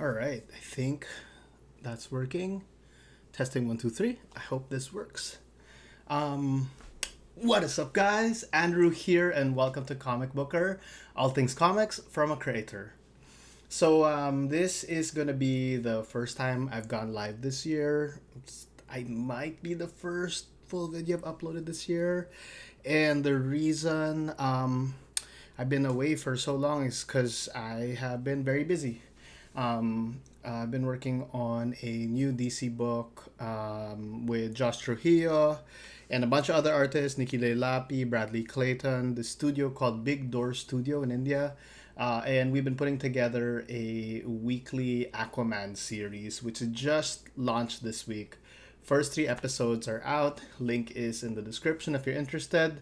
All right, I think that's working. Testing one, two, three. I hope this works. Um, what is up, guys? Andrew here, and welcome to Comicbooker, all things comics from a creator. This is gonna be the first time I've gone live this year. I might be the first full video I've uploaded this year, and the reason I've been away for so long is because I have been very busy. I've been working on a new DC book with Josh Trujillo and a bunch of other artists, Nikki Leilapi, Bradley Clayton, the studio called Big Door Studio in India. And we've been putting together a weekly Aquaman series, which just launched this week. First three episodes are out. Link is in the description if you're interested.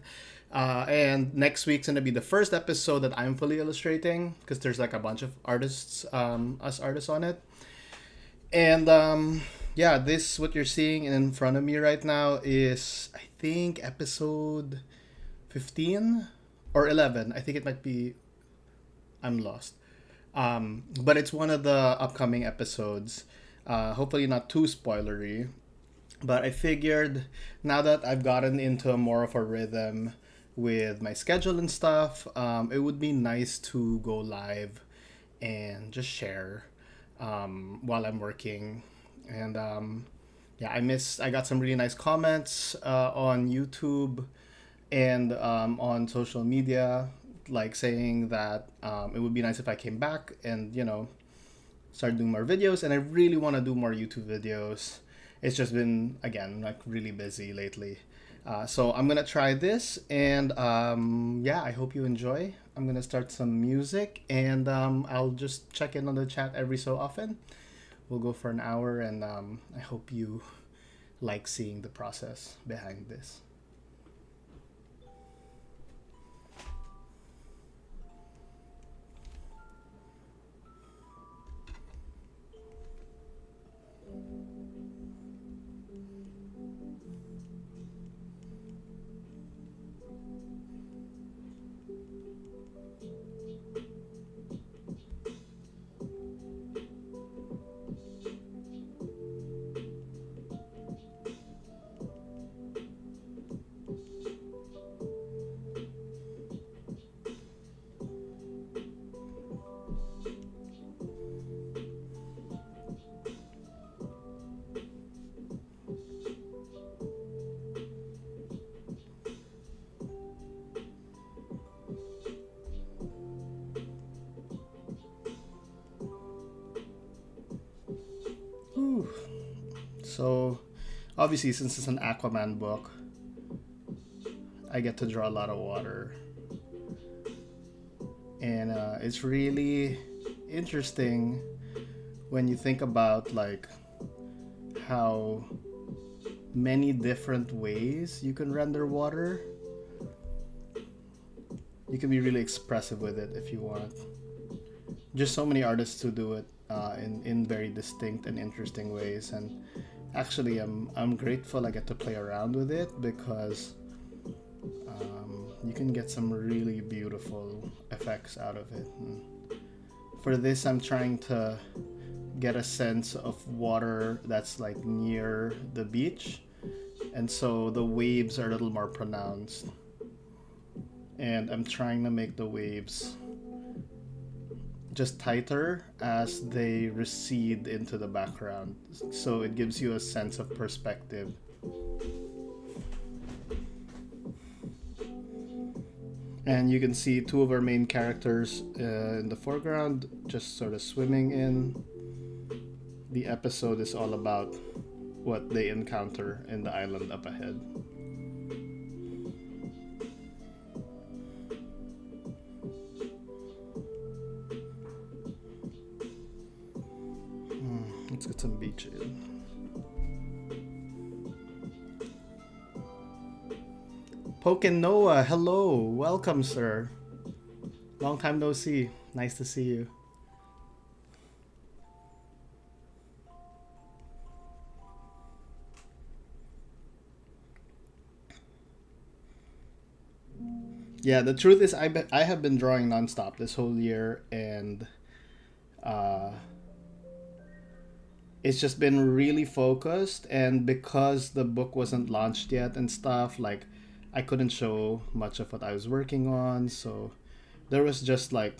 And next week's gonna be the first episode that I'm fully illustrating because there's like a bunch of artists, us artists on it. And yeah, this what you're seeing in front of me right now is I think episode 15 or 11. I think it might be. I'm lost. But it's one of the upcoming episodes. Hopefully not too spoilery. But I figured now that I've gotten into more of a rhythm with my schedule and stuff, it would be nice to go live and just share while I'm working. And yeah, I got some really nice comments on YouTube and on social media, like saying that it would be nice if I came back and start doing more videos. And I really want to do more YouTube videos. It's just been, again, like really busy lately. So I'm gonna try this, and yeah, I hope you enjoy. I'm gonna start some music, and I'll just check in on the chat every so often. We'll go for an hour, and I hope you like seeing the process behind this. Whew. So, obviously, since it's an Aquaman book, I get to draw a lot of water. And it's really interesting when you think about like how many different ways you can render water. You can be really expressive with it if you want. Just so many artists who do it in very distinct and interesting ways, and actually I'm grateful I get to play around with it because you can get some really beautiful effects out of it. And for this, I'm trying to get a sense of water that's like near the beach, and so the waves are a little more pronounced, and I'm trying to make the waves just tighter as they recede into the background, so it gives you a sense of perspective. And you can see two of our main characters in the foreground just sort of swimming in. The episode is all about what they encounter in the island up ahead. Let's get some beach in. Poken Noah, hello, welcome, sir. Long time no see. Nice to see you. Yeah, the truth is, I have been drawing nonstop this whole year, and it's just been really focused, and because the book wasn't launched yet and stuff, like I couldn't show much of what I was working on, so there was just like,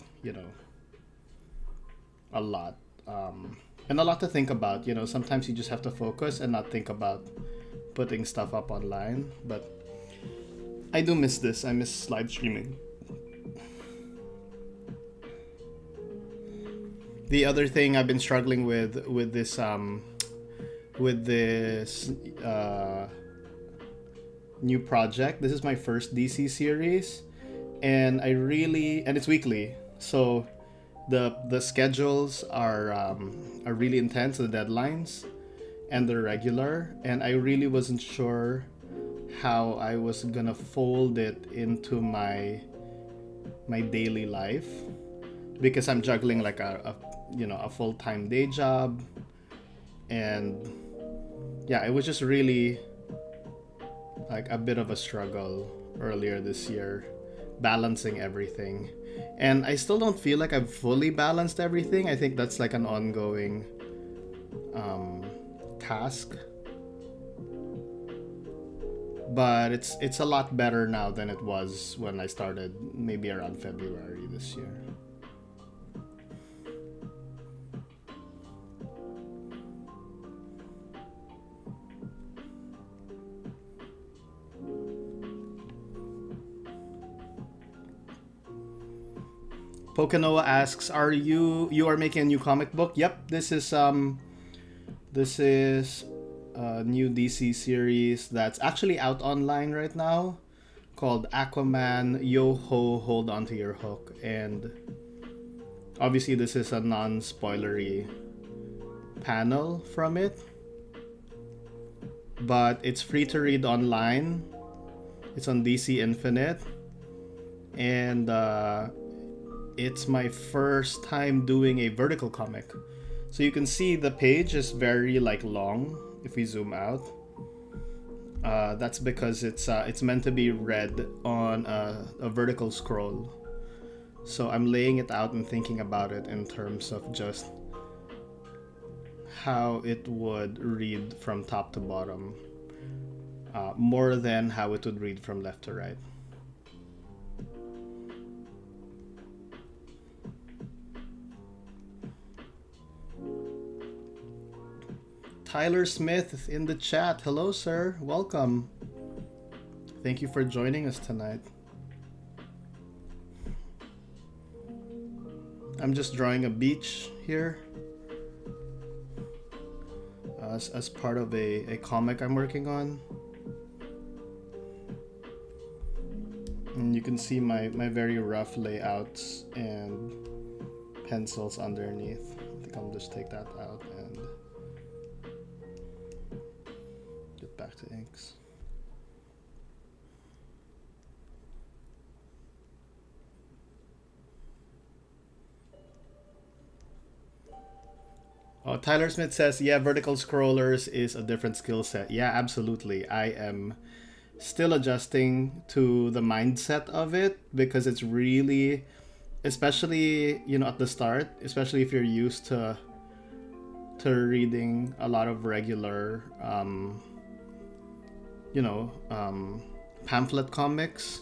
a lot. And a lot to think about. Sometimes you just have to focus and not think about putting stuff up online. But I do miss this. I miss live streaming. The other thing I've been struggling with this new project. This is my first DC series, and and it's weekly. So the schedules are really intense, the deadlines, and they're regular, and I really wasn't sure how I was gonna fold it into my daily life, because I'm juggling like a full-time day job, and yeah, it was just really like a bit of a struggle earlier this year, balancing everything. And I still don't feel like I've fully balanced everything. I think that's like an ongoing task. But it's a lot better now than it was when I started, maybe around February this year. Pokenoa asks, "Are you are making a new comic book?" Yep, this is a new DC series that's actually out online right now, called Aquaman. Yo ho, hold on to your hook. And obviously this is a non-spoilery panel from it, but it's free to read online. It's on DC Infinite, and it's my first time doing a vertical comic. So you can see the page is very like long if we zoom out. That's because it's meant to be read on a vertical scroll. So I'm laying it out and thinking about it in terms of just how it would read from top to bottom, more than how it would read from left to right. Tyler Smith in the chat. Hello, sir. Welcome. Thank you for joining us tonight. I'm just drawing a beach here as part of a comic I'm working on. And you can see my very rough layouts and pencils underneath. I think I'll just take that out and get back to inks. Oh, Tyler Smith says, yeah, vertical scrollers is a different skill set. Yeah, absolutely. I am still adjusting to the mindset of it, because it's really, especially, at the start, especially if you're used to reading a lot of regular, pamphlet comics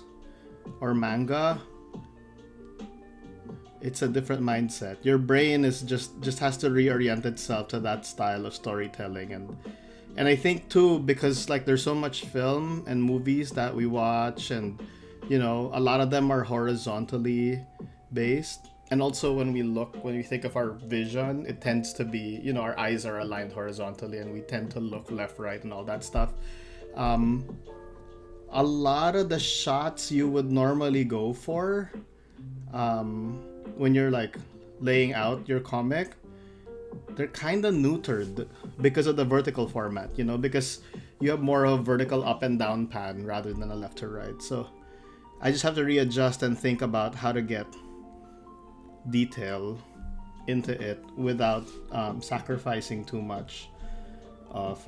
or manga. It's a different mindset. Your brain is just has to reorient itself to that style of storytelling, and I think too, because like there's so much film and movies that we watch, and a lot of them are horizontally based, and also when we think of our vision, it tends to be, our eyes are aligned horizontally, and we tend to look left, right, and all that stuff. A lot of the shots you would normally go for, when you're like laying out your comic, they're kind of neutered because of the vertical format, because you have more of a vertical up and down pan rather than a left to right. So I just have to readjust and think about how to get detail into it without sacrificing too much of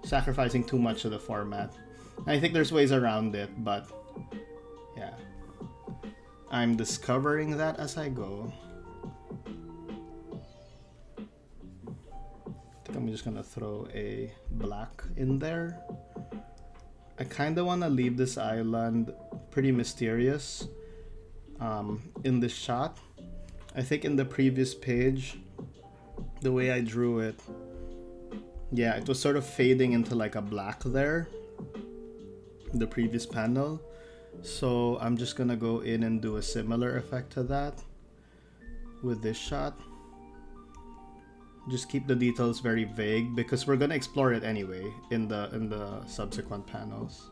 sacrificing too much of the format. I think there's ways around it, but yeah. I'm discovering that as I go. I think I'm just gonna throw a black in there. I kind of want to leave this island pretty mysterious in this shot. I think in the previous page, the way I drew it, yeah, it was sort of fading into like a black there, the previous panel. So I'm just gonna go in and do a similar effect to that with this shot. Just keep the details very vague because we're gonna explore it anyway in the subsequent panels.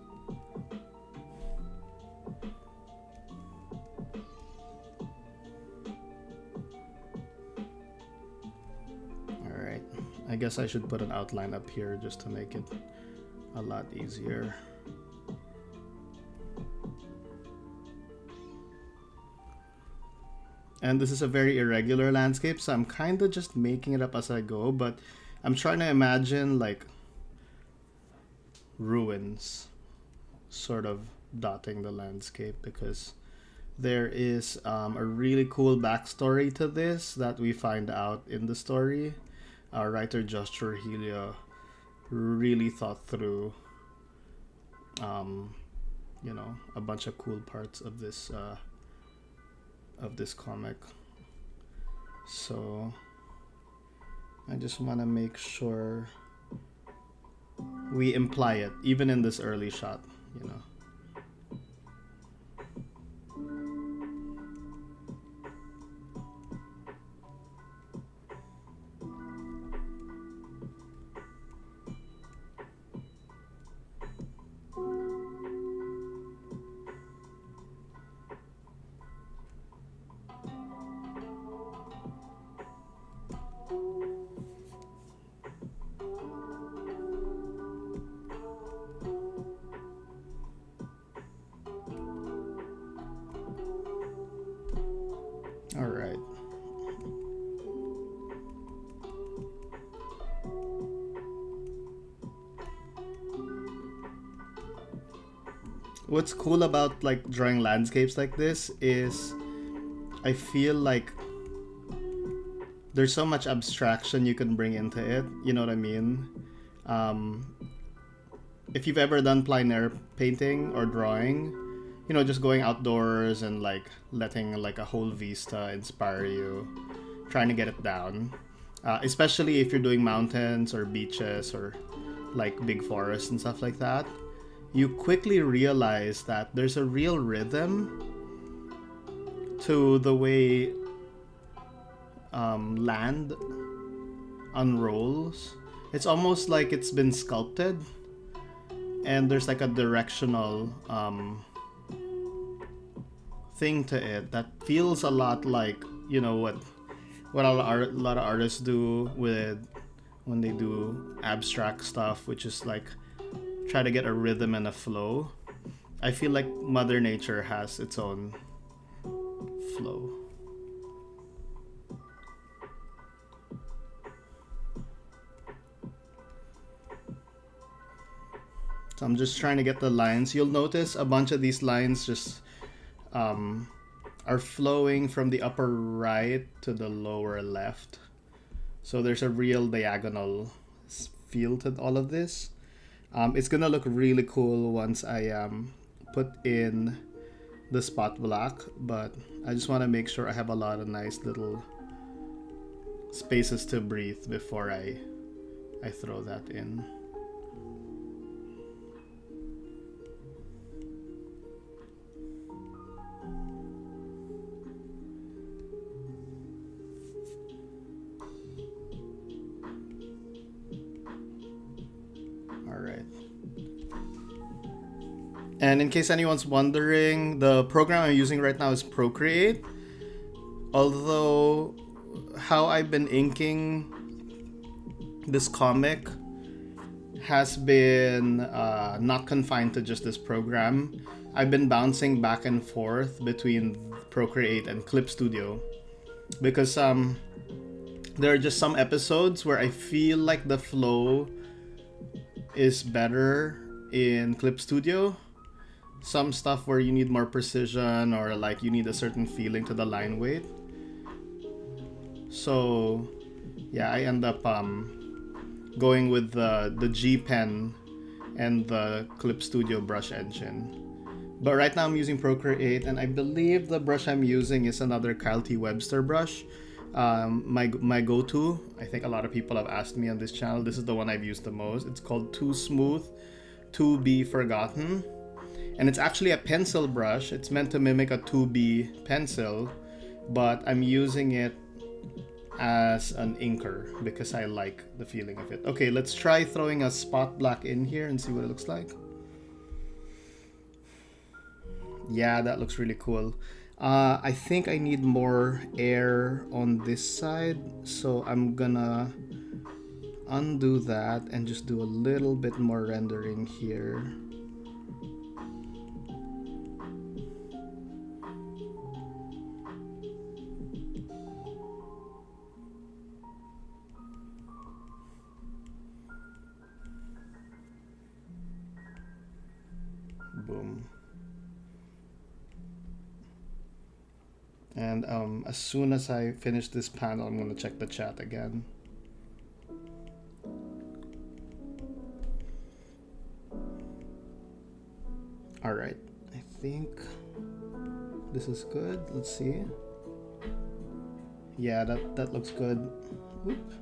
Alright, I guess I should put an outline up here just to make it a lot easier. And this is a very irregular landscape, so I'm kind of just making it up as I go, but I'm trying to imagine like ruins sort of dotting the landscape because there is a really cool backstory to this that we find out in the story. Our writer Josh Trujillo really thought through you know, a bunch of cool parts of this comic. So I just want to make sure we imply it even in this early shot, you know. All right. What's cool about like drawing landscapes like this is I feel like there's so much abstraction you can bring into it, you know what I mean? If you've ever done plein air painting or drawing, you know, just going outdoors and like letting like a whole vista inspire you, trying to get it down. Especially if you're doing mountains or beaches or like big forests and stuff like that, you quickly realize that there's a real rhythm to the way land unrolls. It's almost like it's been sculpted and there's like a directional thing to it that feels a lot like, you know, what a lot of artists do with when they do abstract stuff, which is like try to get a rhythm and a flow. I feel like Mother Nature has its own flow. So I'm just trying to get the lines. You'll notice a bunch of these lines just are flowing from the upper right to the lower left. So there's a real diagonal feel to all of this. It's gonna look really cool once I put in the spot black, but I just want to make sure I have a lot of nice little spaces to breathe before I throw that in. And in case anyone's wondering, the program I'm using right now is Procreate. Although how I've been inking this comic has been not confined to just this program. I've been bouncing back and forth between Procreate and Clip Studio because there are just some episodes where I feel like the flow is better in Clip Studio. some stuff where you need more precision or like you need a certain feeling to the line weight. So yeah, I end up going with the G Pen and the Clip Studio brush engine. But right now I'm using Procreate, and I believe the brush I'm using is another Kyle T. Webster brush. My go-to. I think a lot of people have asked me on this channel. This is the one I've used the most. It's called Too Smooth To Be Forgotten. And it's actually a pencil brush. It's meant to mimic a 2B pencil, but I'm using it as an inker because I like the feeling of it. Okay, let's try throwing a spot black in here and see what it looks like. Yeah, that looks really cool. I think I need more air on this side, so I'm gonna undo that and just do a little bit more rendering here. Boom. And as soon as I finish this panel, I'm gonna check the chat again. All right, I think this is good. Let's see. Yeah, that looks good. Oop.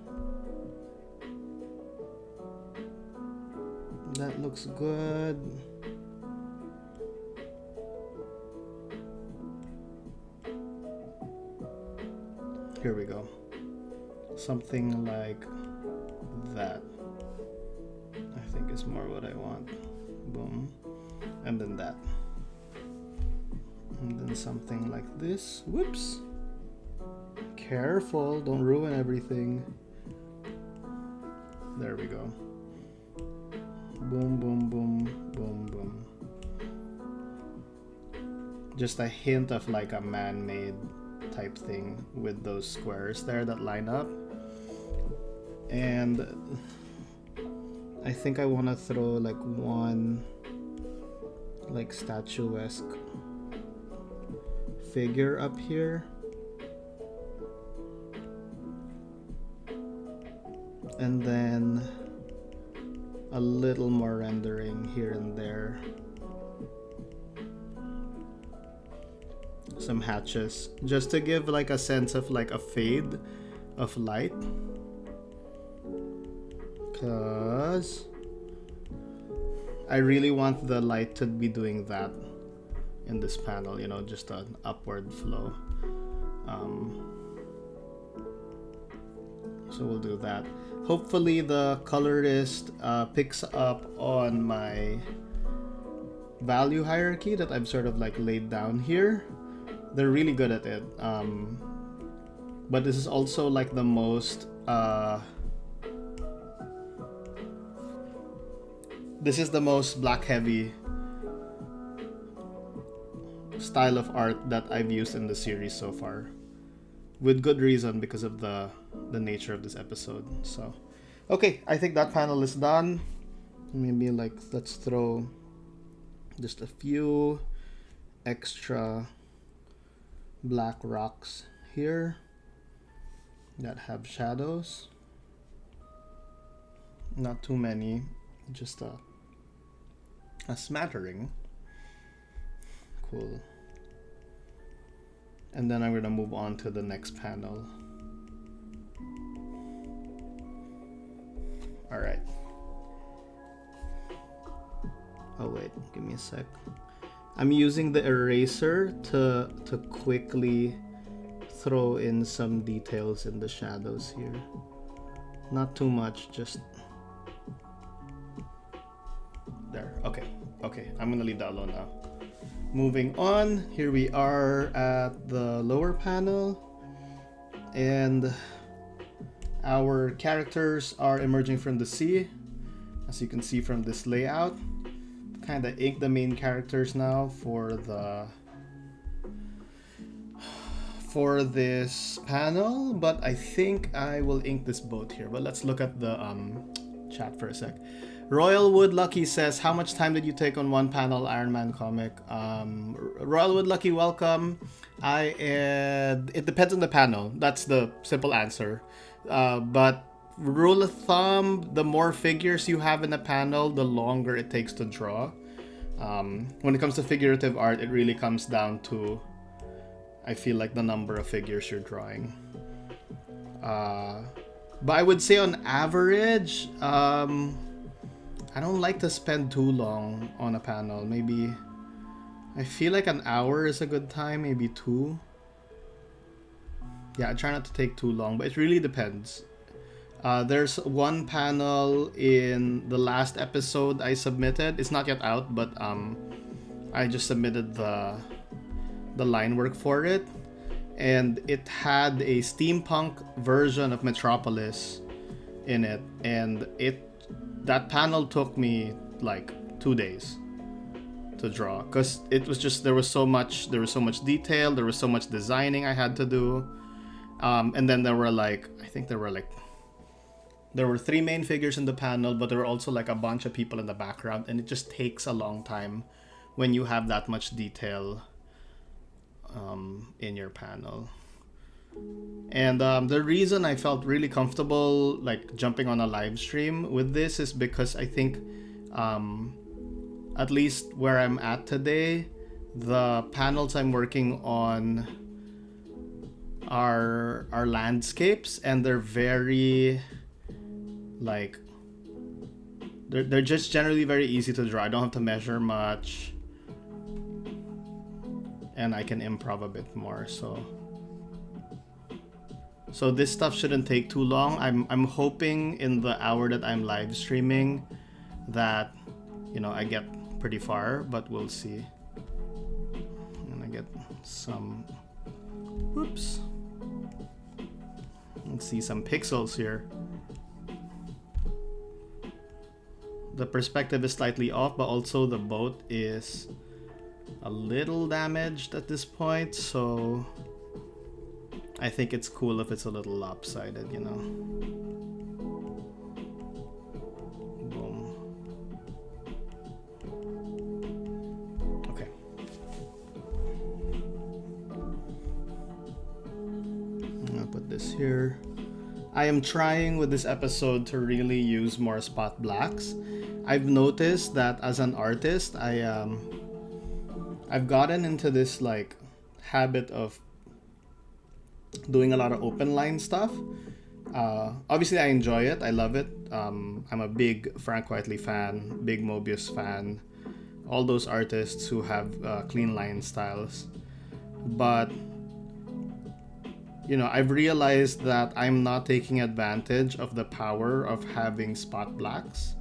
That looks good. Here we go. Something like that. I think is more what I want. Boom. And then that. And then something like this. Whoops. Careful, don't ruin everything. There we go. Boom, boom, boom, boom, boom. Just a hint of like a man-made type thing with those squares there that line up. And I think I want to throw like one like statuesque figure up here. And then a little more rendering here and there. Some hatches, just to give like a sense of like a fade of light. Cause I really want the light to be doing that in this panel, you know, just an upward flow. So we'll do that. Hopefully the colorist picks up on my value hierarchy that I've sort of like laid down here. They're really good at it. But this is also like the most this is the most black heavy style of art that I've used in the series so far, with good reason because of the nature of this episode. So okay, I think that panel is done. Maybe like let's throw just a few extra black rocks here that have shadows. Not too many, just a smattering. Cool. And then I'm gonna move on to the next panel. All right. Oh wait, give me a sec. I'm using the eraser to quickly throw in some details in the shadows here. Not too much, just there. Okay, I'm gonna leave that alone now. Moving on, here we are at the lower panel, and our characters are emerging from the sea, as you can see from this layout. Kind of ink the main characters now for this panel, but I think I will ink this boat here. But let's look at the chat for a sec. Royal Wood Lucky says, how much time did you take on one panel Iron Man comic? Royal Wood Lucky, welcome. It depends on the panel. That's the simple answer. But rule of thumb, the more figures you have in a panel, the longer it takes to draw. When it comes to figurative art, it really comes down to, I feel like, the number of figures you're drawing. But I would say on average, I don't like to spend too long on a panel. Maybe, I feel like an hour is a good time, maybe 2. Yeah, I try not to take too long, but it really depends. There's one panel in the last episode I submitted. It's not yet out, but I just submitted the line work for it. And it had a steampunk version of Metropolis in it. And that panel took me like 2 days to draw, because it was just, there was so much detail, there was so much designing I had to do. And then there were there were 3 main figures in the panel, but there were also like a bunch of people in the background, and it just takes a long time when you have that much detail in your panel. And the reason I felt really comfortable like jumping on a live stream with this is because I think at least where I'm at today, the panels I'm working on are landscapes, and they're very like they're just generally very easy to draw. I don't have to measure much, and I can improv a bit more. So this stuff shouldn't take too long. I'm hoping in the hour that I'm live streaming that, you know, I get pretty far, but we'll see. I'm gonna get some, whoops. Let's see some pixels here. The perspective is slightly off, but also the boat is a little damaged at this point, so I think it's cool if it's a little lopsided, you know. Boom. Okay. I'll put this here. I am trying with this episode to really use more spot blacks. I've noticed that as an artist, I've gotten into this like habit of doing a lot of open line stuff. Obviously I enjoy it, I love it. I'm a big Frank Whiteley fan, big Mobius fan, all those artists who have clean line styles. But you know, I've realized that I'm not taking advantage of the power of having spot blacks.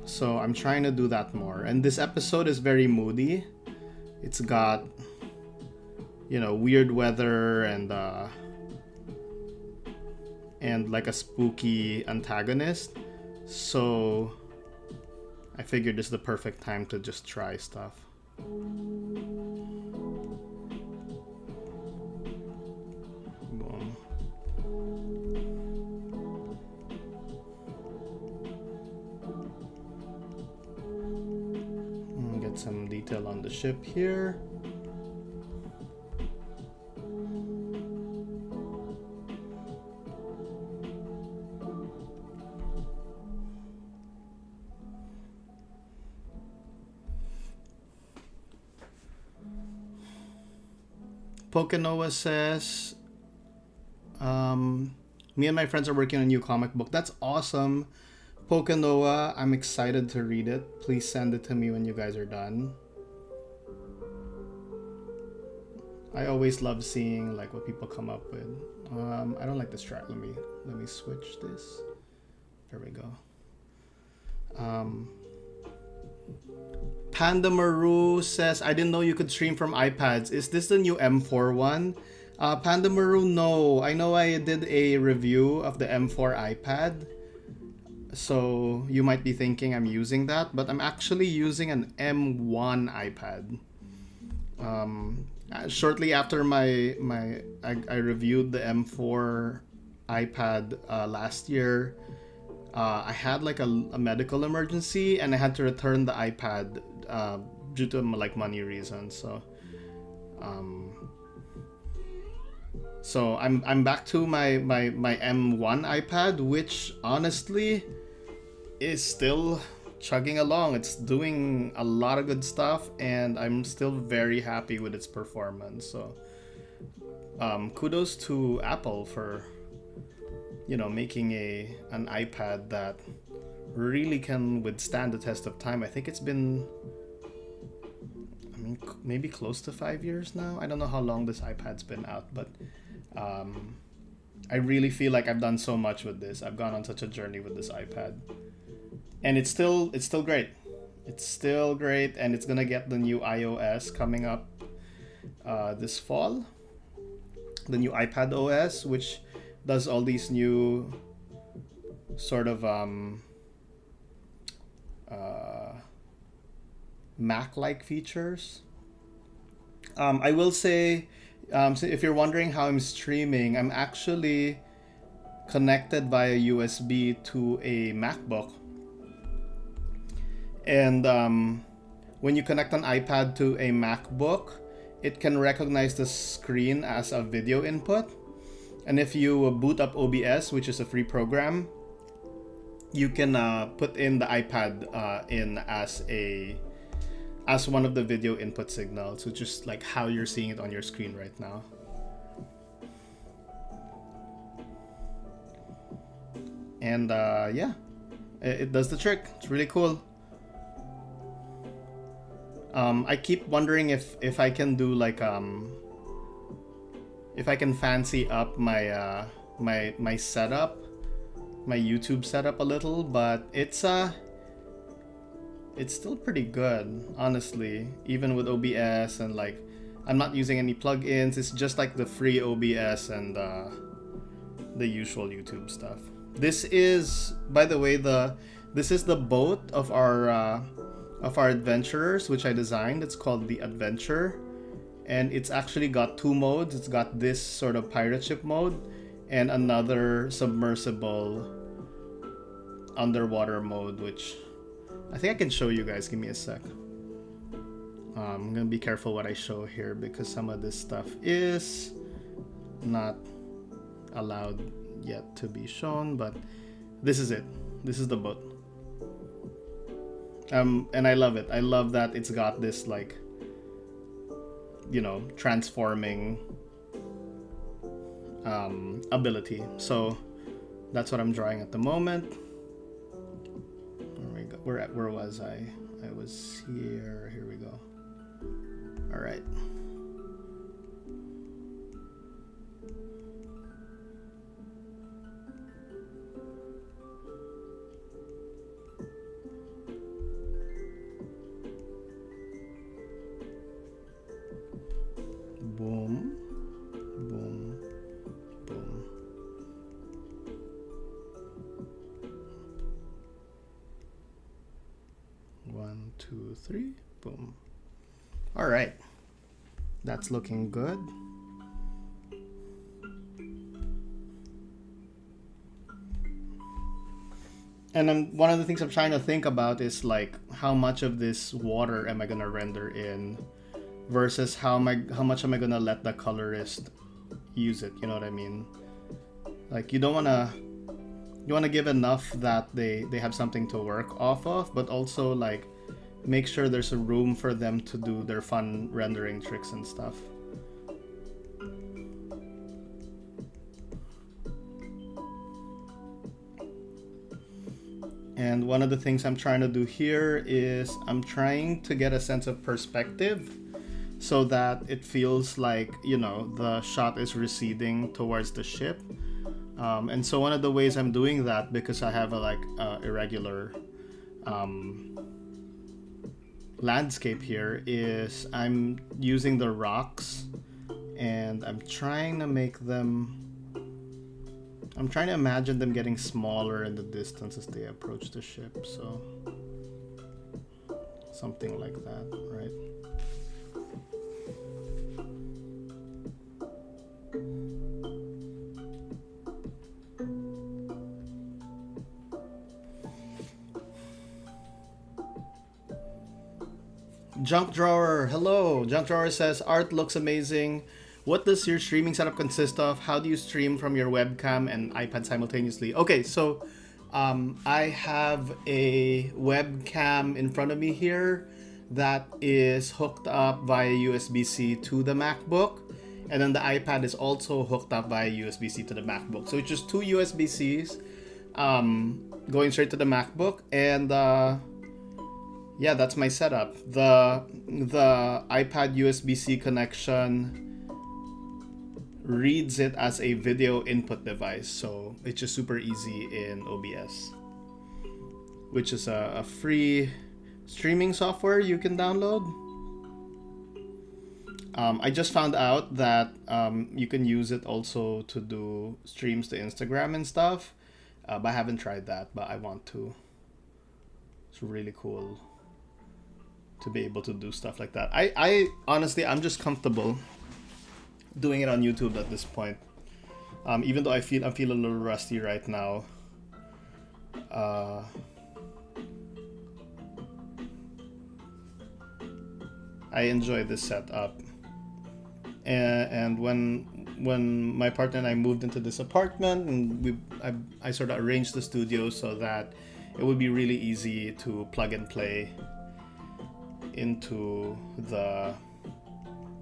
So I'm trying to do that more. And this episode is very moody. It's got, you know, weird weather and like a spooky antagonist. So I figured this is the perfect time to just try stuff. Boom. Get some detail on the ship here. Pokenoa says, me and my friends are working on a new comic book. That's awesome. Pokenoa, I'm excited to read it. Please send it to me when you guys are done. I always love seeing like what people come up with. I don't like this track. Let me switch this. There we go. Panda Maru says, I didn't know you could stream from iPads. Is this the new M4 one? Panda Maru, no. I know I did a review of the M4 iPad. So you might be thinking I'm using that, but I'm actually using an M1 iPad. Shortly after I reviewed the M4 iPad last year, I had like a medical emergency and I had to return the iPad due to like money reasons. So I'm back to my M1 iPad, which honestly is still chugging along. It's doing a lot of good stuff, and I'm still very happy with its performance. So kudos to Apple for making an iPad that really can withstand the test of time. I think it's been, maybe close to 5 years now. I don't know how long this iPad's been out, but I really feel like I've done so much with this. I've gone on such a journey with this iPad, and it's still great. It's still great, and it's gonna get the new iOS coming up this fall. The new iPad OS, which does all these new sort of Mac-like features. I will say, so if you're wondering how I'm streaming, I'm actually connected via USB to a MacBook. And when you connect an iPad to a MacBook, it can recognize the screen as a video input. And if you boot up OBS, which is a free program, you can put in the iPad in as one of the video input signals, which is like how you're seeing it on your screen right now. And yeah, it does the trick. It's really cool. I keep wondering if I can do like if I can fancy up my my setup, my YouTube setup a little, but it's still pretty good, honestly, even with OBS, and like I'm not using any plugins. It's just like the free OBS and the usual YouTube stuff. This is, by the way, this is the boat of our adventurers, which I designed. It's called the Adventure, and it's actually got two modes. It's got this sort of pirate ship mode and another submersible underwater mode, which I think I can show you guys. Give me a sec. I'm gonna be careful what I show here because some of this stuff is not allowed yet to be shown, but this is it. This is the boat. And I love it. I love that it's got this like, transforming ability. So that's what I'm drawing at the moment. There we go. Where was I? I was here. Here we go. All right. Boom, boom, boom. One, two, three, boom. All right, that's looking good. And one of the things I'm trying to think about is like how much of this water am I gonna render in versus how much am I gonna let the colorist use it, you know what I mean? Like you wanna give enough that they have something to work off of, but also like make sure there's a room for them to do their fun rendering tricks and stuff. And one of the things I'm trying to do here is I'm trying to get a sense of perspective so that it feels like, the shot is receding towards the ship. And so one of the ways I'm doing that, because I have a irregular landscape here, is I'm using the rocks and I'm trying to imagine them getting smaller in the distance as they approach the ship. So something like that, right? Junk Drawer, hello. Junk Drawer says, art looks amazing. What does your streaming setup consist of? How do you stream from your webcam and iPad simultaneously? Okay, so I have a webcam in front of me here that is hooked up via USB-C to the MacBook. And then the iPad is also hooked up via USB-C to the MacBook. So it's just two USB-Cs going straight to the MacBook. And yeah, that's my setup. The iPad USB-C connection reads it as a video input device. So it's just super easy in OBS, which is a free streaming software you can download. I just found out that you can use it also to do streams to Instagram and stuff, but I haven't tried that, but I want to. It's really cool to be able to do stuff like that. I honestly, I'm just comfortable doing it on YouTube at this point. Even though I feel a little rusty right now. I enjoy this setup. And when my partner and I moved into this apartment, and I sort of arranged the studio so that it would be really easy to plug and play into the,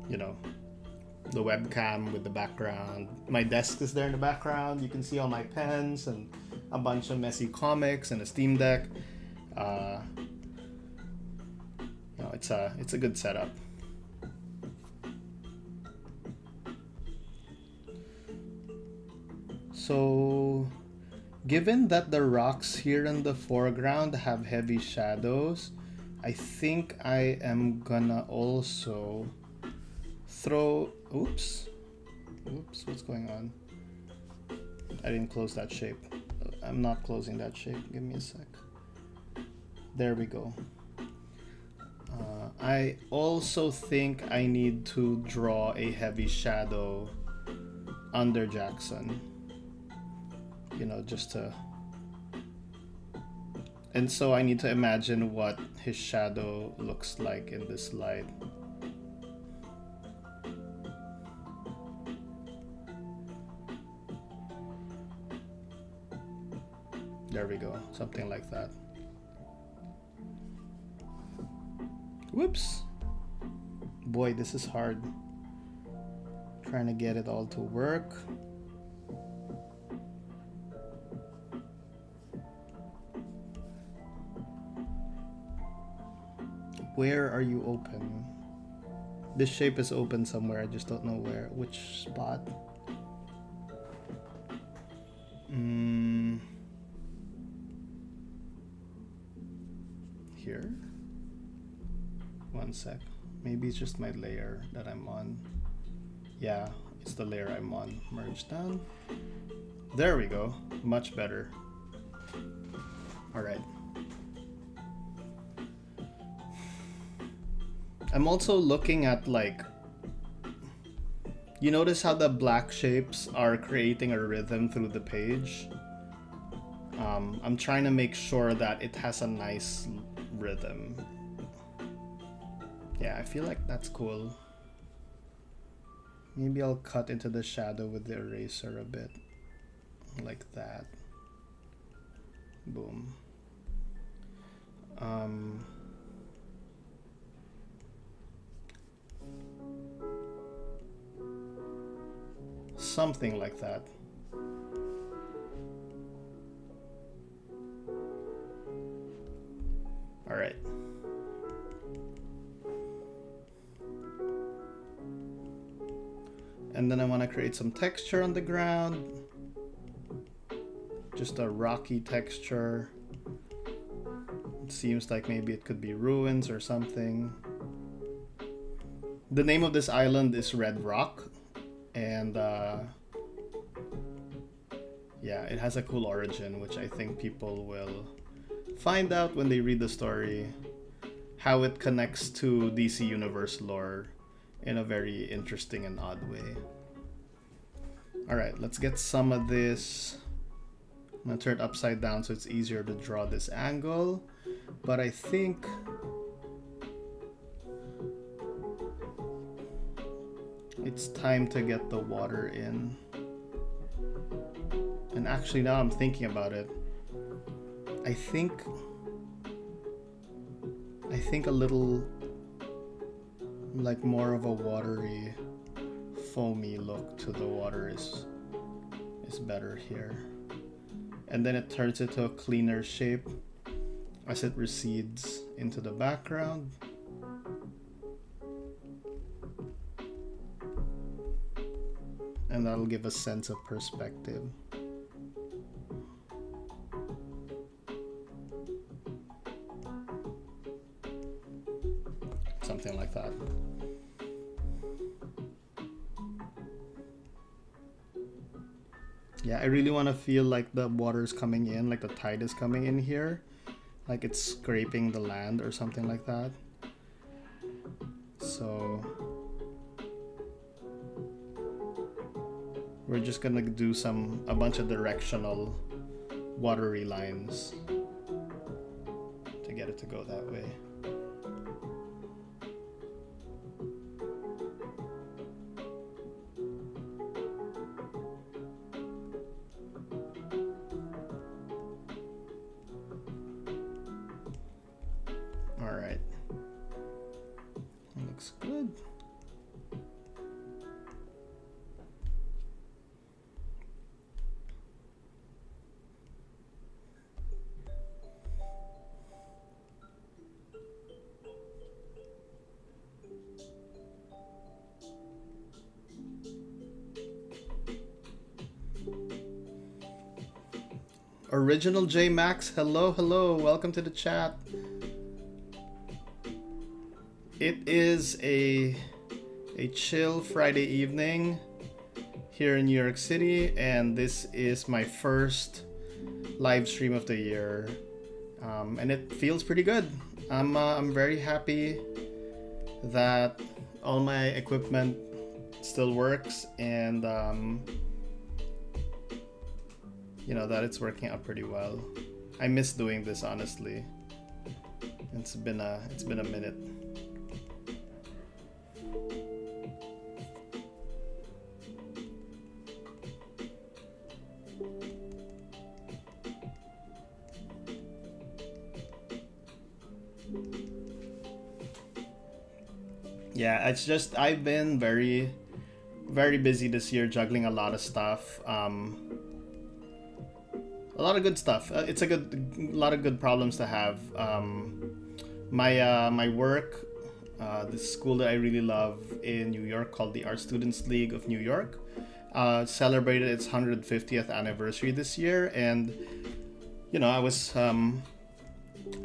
you know, the webcam with the background. My desk is there in the background. You can see all my pens and a bunch of messy comics and a Steam Deck. It's a good setup. So, given that the rocks here in the foreground have heavy shadows, I think I am gonna also throw... Oops, what's going on? I didn't close that shape. I'm not closing that shape. Give me a sec. There we go. I also think I need to draw a heavy shadow under Jackson. You know, just to... And so I need to imagine what his shadow looks like in this light. There we go, something like that. Whoops. Boy, this is hard. Trying to get it all to work. Where are you open? This shape is open somewhere, I just don't know where, which spot. Here? One sec. Maybe it's just my layer that I'm on. Yeah, it's the layer I'm on. Merge down. There we go. Much better. Alright. I'm also looking at, like, you notice how the black shapes are creating a rhythm through the page? I'm trying to make sure that it has a nice rhythm. Yeah, I feel like that's cool. Maybe I'll cut into the shadow with the eraser a bit. Like that. Boom. Something like that. All right. And then I want to create some texture on the ground. Just a rocky texture. It seems like maybe it could be ruins or something. The name of this island is Red Rock. And yeah, it has a cool origin, which I think people will find out when they read the story, how it connects to DC Universe lore in a very interesting and odd way. Alright, let's get some of this. I'm gonna turn it upside down so it's easier to draw this angle. But I think It's time to get the water in. And actually, now I'm thinking about it, I think a little like more of a watery, foamy look to the water is better here. And then it turns into a cleaner shape as it recedes into the background. And that'll give a sense of perspective. Something like that. Yeah, I really want to feel like the water's coming in, like the tide is coming in here. Like it's scraping the land or something like that. So we're just gonna do a bunch of directional watery lines to get it to go that way. All right, looks good. Original J Max, hello, welcome to the chat. It is a chill Friday evening here in New York City, and this is my first live stream of the year, and it feels pretty good. I'm very happy that all my equipment still works, and that it's working out pretty well. I miss doing this, honestly. It's been a minute. Yeah, it's just I've been very, very busy this year, juggling a lot of stuff. A lot of good stuff. It's a lot of good problems to have. My work, this school that I really love in New York called the Art Students League of New York, celebrated its 150th anniversary this year, and I was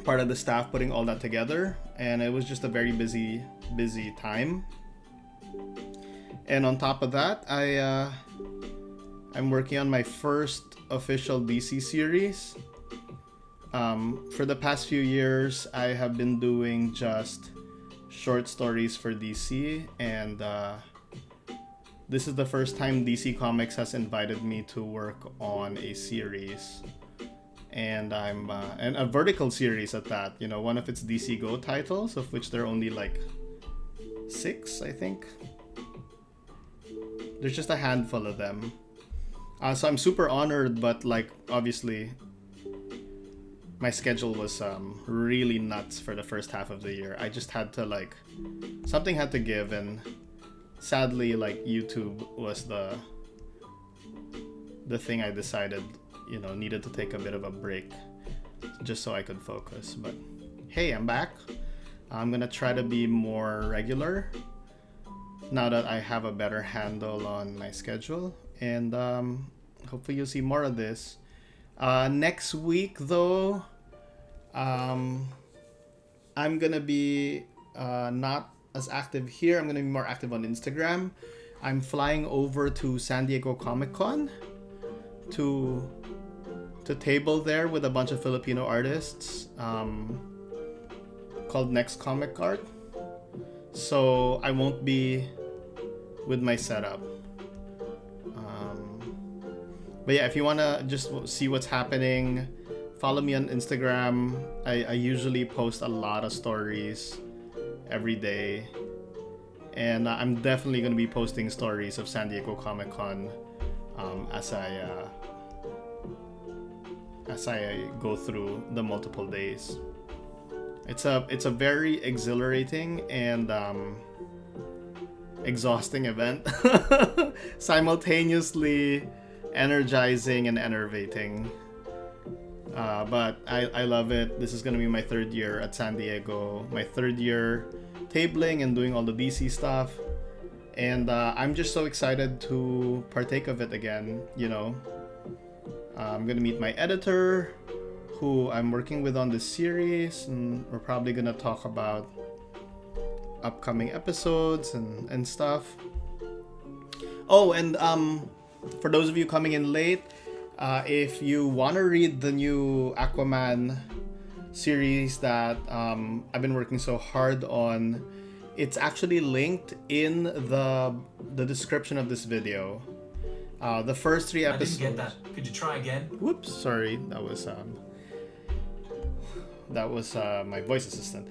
part of the staff putting all that together, and it was just a very busy time. And on top of that, I'm working on my first official DC series. For the past few years, I have been doing just short stories for DC, and this is the first time DC Comics has invited me to work on a series, and I'm and a vertical series at that. One of its DC Go titles, of which there are only like 6, I think. There's just a handful of them. So I'm super honored, but obviously my schedule was really nuts for the first half of the year. I just had to something had to give, and sadly YouTube was the thing I decided needed to take a bit of a break just so I could focus. But hey, I'm back. I'm gonna try to be more regular now that I have a better handle on my schedule, and hopefully you'll see more of this. Next week, though, I'm gonna be not as active here. I'm gonna be more active on Instagram. I'm flying over to San Diego Comic-Con to table there with a bunch of Filipino artists called Next Comic Art. So I won't be with my setup. But yeah, if you want to just see what's happening, follow me on Instagram. I usually post a lot of stories every day. and I'm definitely going to be posting stories of San Diego Comic-Con as I go through the multiple days. It's a very exhilarating and exhausting event, simultaneously energizing and enervating. But I love it. This is gonna be my 3rd year at San Diego, my 3rd year tabling and doing all the DC stuff, and I'm just so excited to partake of it again. You know, I'm gonna meet my editor, who I'm working with on this series, and we're probably gonna talk about upcoming episodes and stuff. Oh, and for those of you coming in late, if you want to read the new Aquaman series that I've been working so hard on, it's actually linked in the description of this video. The first 3 episodes. I didn't get that. Could you try again? Whoops, sorry. That was my voice assistant.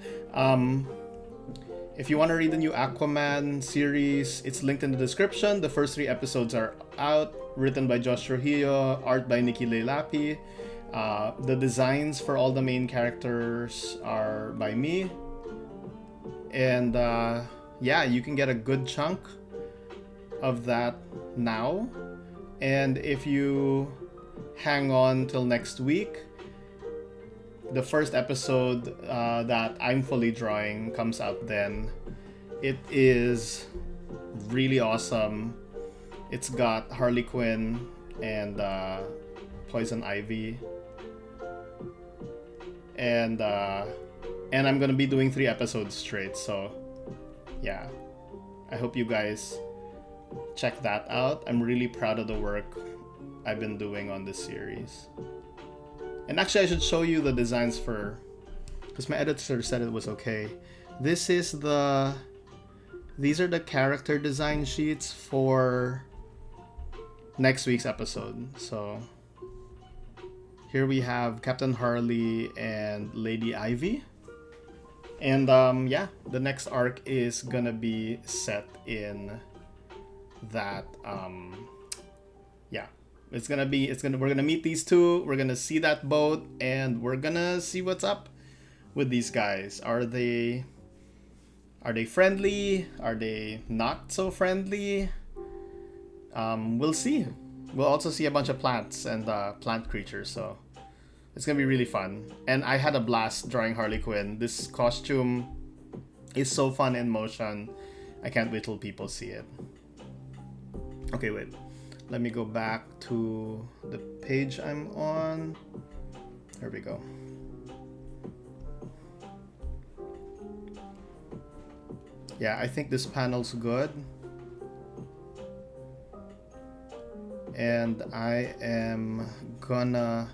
If you want to read the new Aquaman series, it's linked in the description. The first 3 episodes are out, written by Josh Trujillo, art by Nikki Leilapi. The designs for all the main characters are by me. And yeah, you can get a good chunk of that now. And if you hang on till next week, the first episode that I'm fully drawing comes out then. It is really awesome. It's got Harley Quinn and Poison Ivy. And I'm gonna be doing 3 episodes straight, so yeah. I hope you guys check that out. I'm really proud of the work I've been doing on this series. And actually, I should show you the designs because my editor said it was okay. These are the character design sheets for next week's episode. So here we have Captain Harley and Lady Ivy. And yeah, the next arc is gonna be set in that yeah. We're gonna meet these 2, we're gonna see that boat, and we're gonna see what's up with these guys. Are they friendly? Are they not so friendly? We'll see. We'll also see a bunch of plants and plant creatures, so it's gonna be really fun. And I had a blast drawing Harley Quinn. This costume is so fun in motion. I can't wait till people see it. Okay, wait. Let me go back to the page I'm on. There we go. Yeah, I think this panel's good. And I am gonna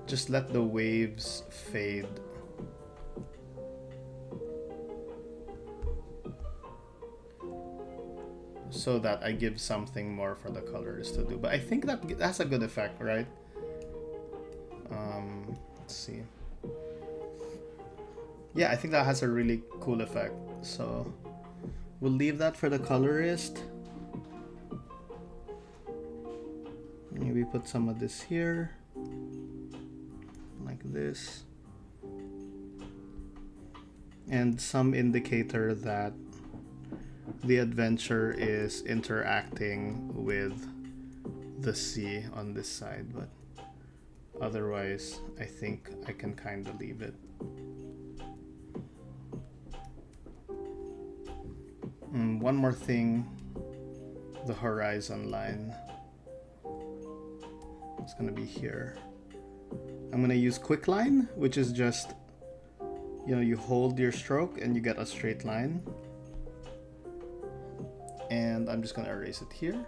just let the waves fade. So that I give something more for the colors to do. But I think that's a good effect, right? Let's see. Yeah, I think that has a really cool effect. So we'll leave that for the colorist. Maybe put some of this here. Like this. And some indicator that the adventure is interacting with the sea on this side, but otherwise I think I can kind of leave it. One more thing, the horizon line. It's gonna be here. I'm gonna use quick line, which is just, you hold your stroke and you get a straight line. And I'm just gonna erase it here.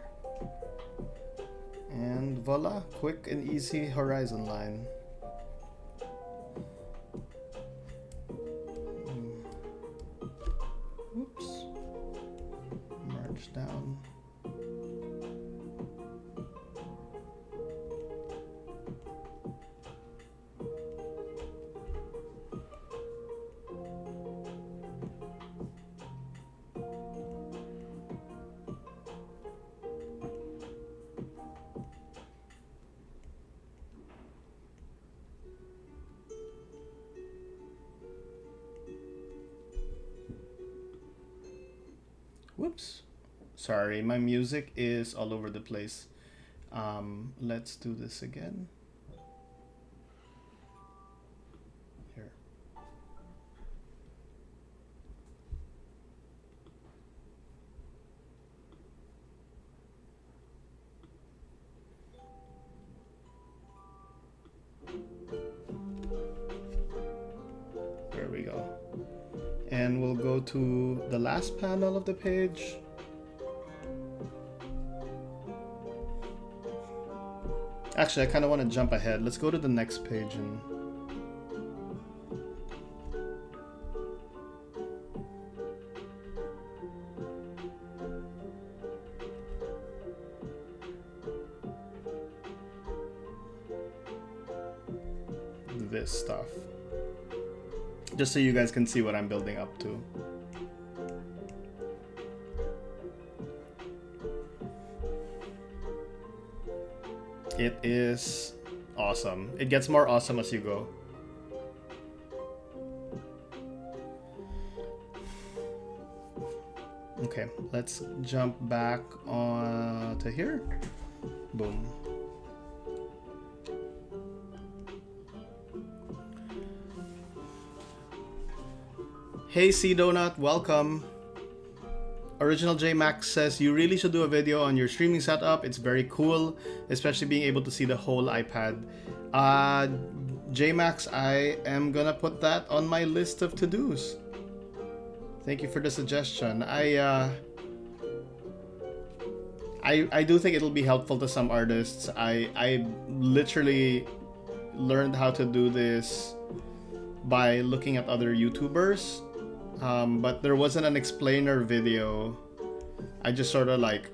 And voila, quick and easy horizon line. Oops. Merge down. Oops. Sorry, my music is all over the place. Let's do this again. Here. There we go. And we'll go to the last panel of the page. Actually, I kind of want to jump ahead. Let's go to the next page and... this stuff. Just so you guys can see what I'm building up to. It is awesome. It gets more awesome as you go. Okay, let's jump back on to here. Boom. Hey C Donut, welcome. Original J Max says you really should do a video on your streaming setup. It's very cool, especially being able to see the whole iPad. J Max, I am gonna put that on my list of to-dos. Thank you for the suggestion. I do think it'll be helpful to some artists. I literally learned how to do this by looking at other YouTubers. But there wasn't an explainer video. I just sort of like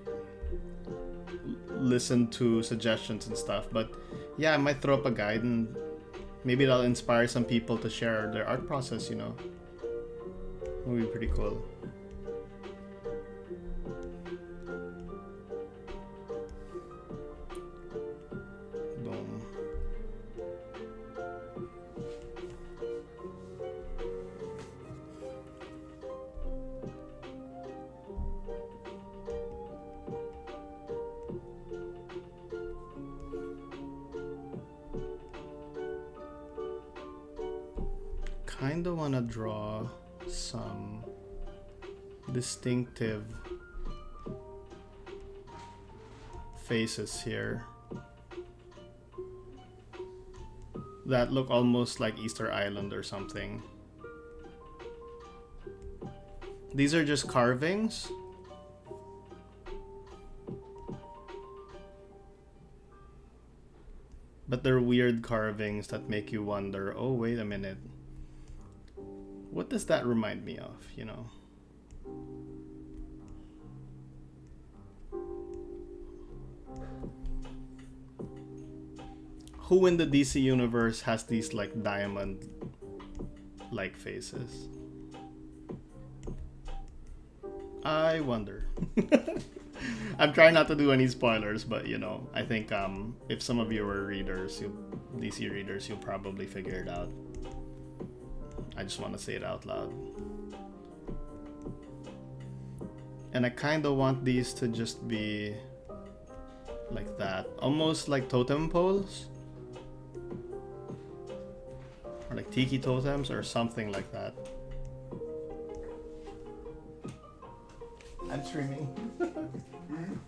listened to suggestions and stuff. But yeah, I might throw up a guide and maybe that'll inspire some people to share their art process, you know. It would be pretty cool. Boom. Kinda wanna draw some distinctive faces here that look almost like Easter Island or something. These are just carvings. But they're weird carvings that make you wonder, oh, wait a minute. What does that remind me of, you know? Who in the DC universe has these like diamond-like faces? I wonder. I'm trying not to do any spoilers, but you know, I think if some of you are readers, DC readers, you'll probably figure it out. I just want to say it out loud. And I kind of want these to just be like that. Almost like totem poles. Or like tiki totems or something like that. I'm streaming.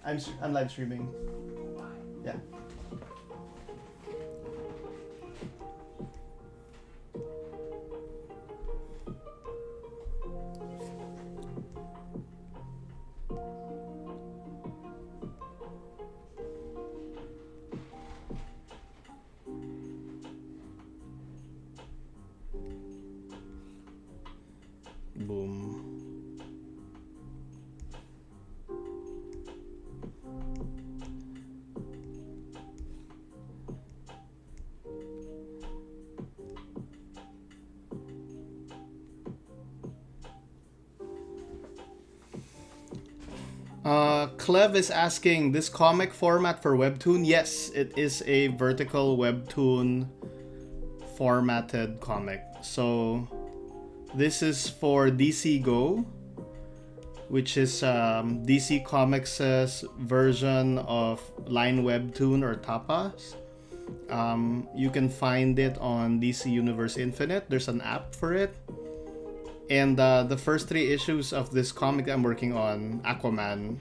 I'm live streaming. Yeah. Boom. Clev is asking, this comic format for Webtoon? Yes, it is a vertical Webtoon formatted comic. So this is for DC Go. which is DC Comics' version of line Webtoon or tapas. You can find it on DC Universe Infinite. There's an app for it. And the first 3 issues of this comic I'm working on, Aquaman,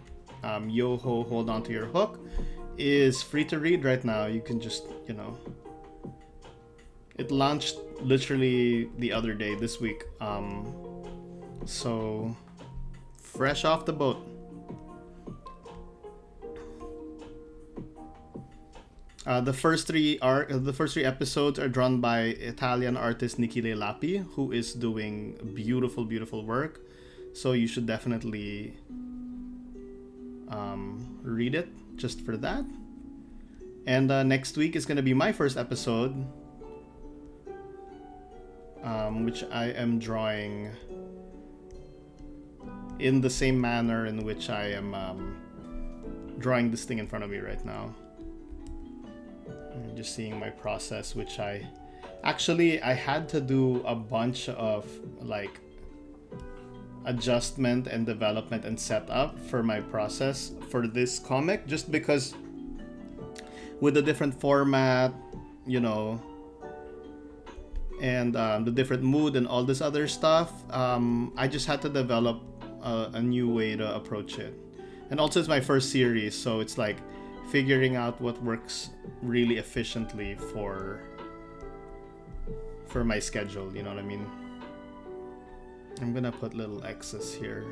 Yo-Ho, Hold On to Your Hook, is free to read right now. You can just, it launched literally the other day, this week. So, fresh off the boat. The first three episodes are drawn by Italian artist Nikhile Lapi, who is doing beautiful, beautiful work. So you should definitely read it just for that. And next week is going to be my first episode, which I am drawing in the same manner in which I am drawing this thing in front of me right now. I'm just seeing my process, which I had to do a bunch of like adjustment and development and setup for my process for this comic, just because with the different format, and the different mood and all this other stuff, I just had to develop a new way to approach it. And also it's my first series, so it's like figuring out what works really efficiently for my schedule, you know what I mean? I'm gonna put little X's here,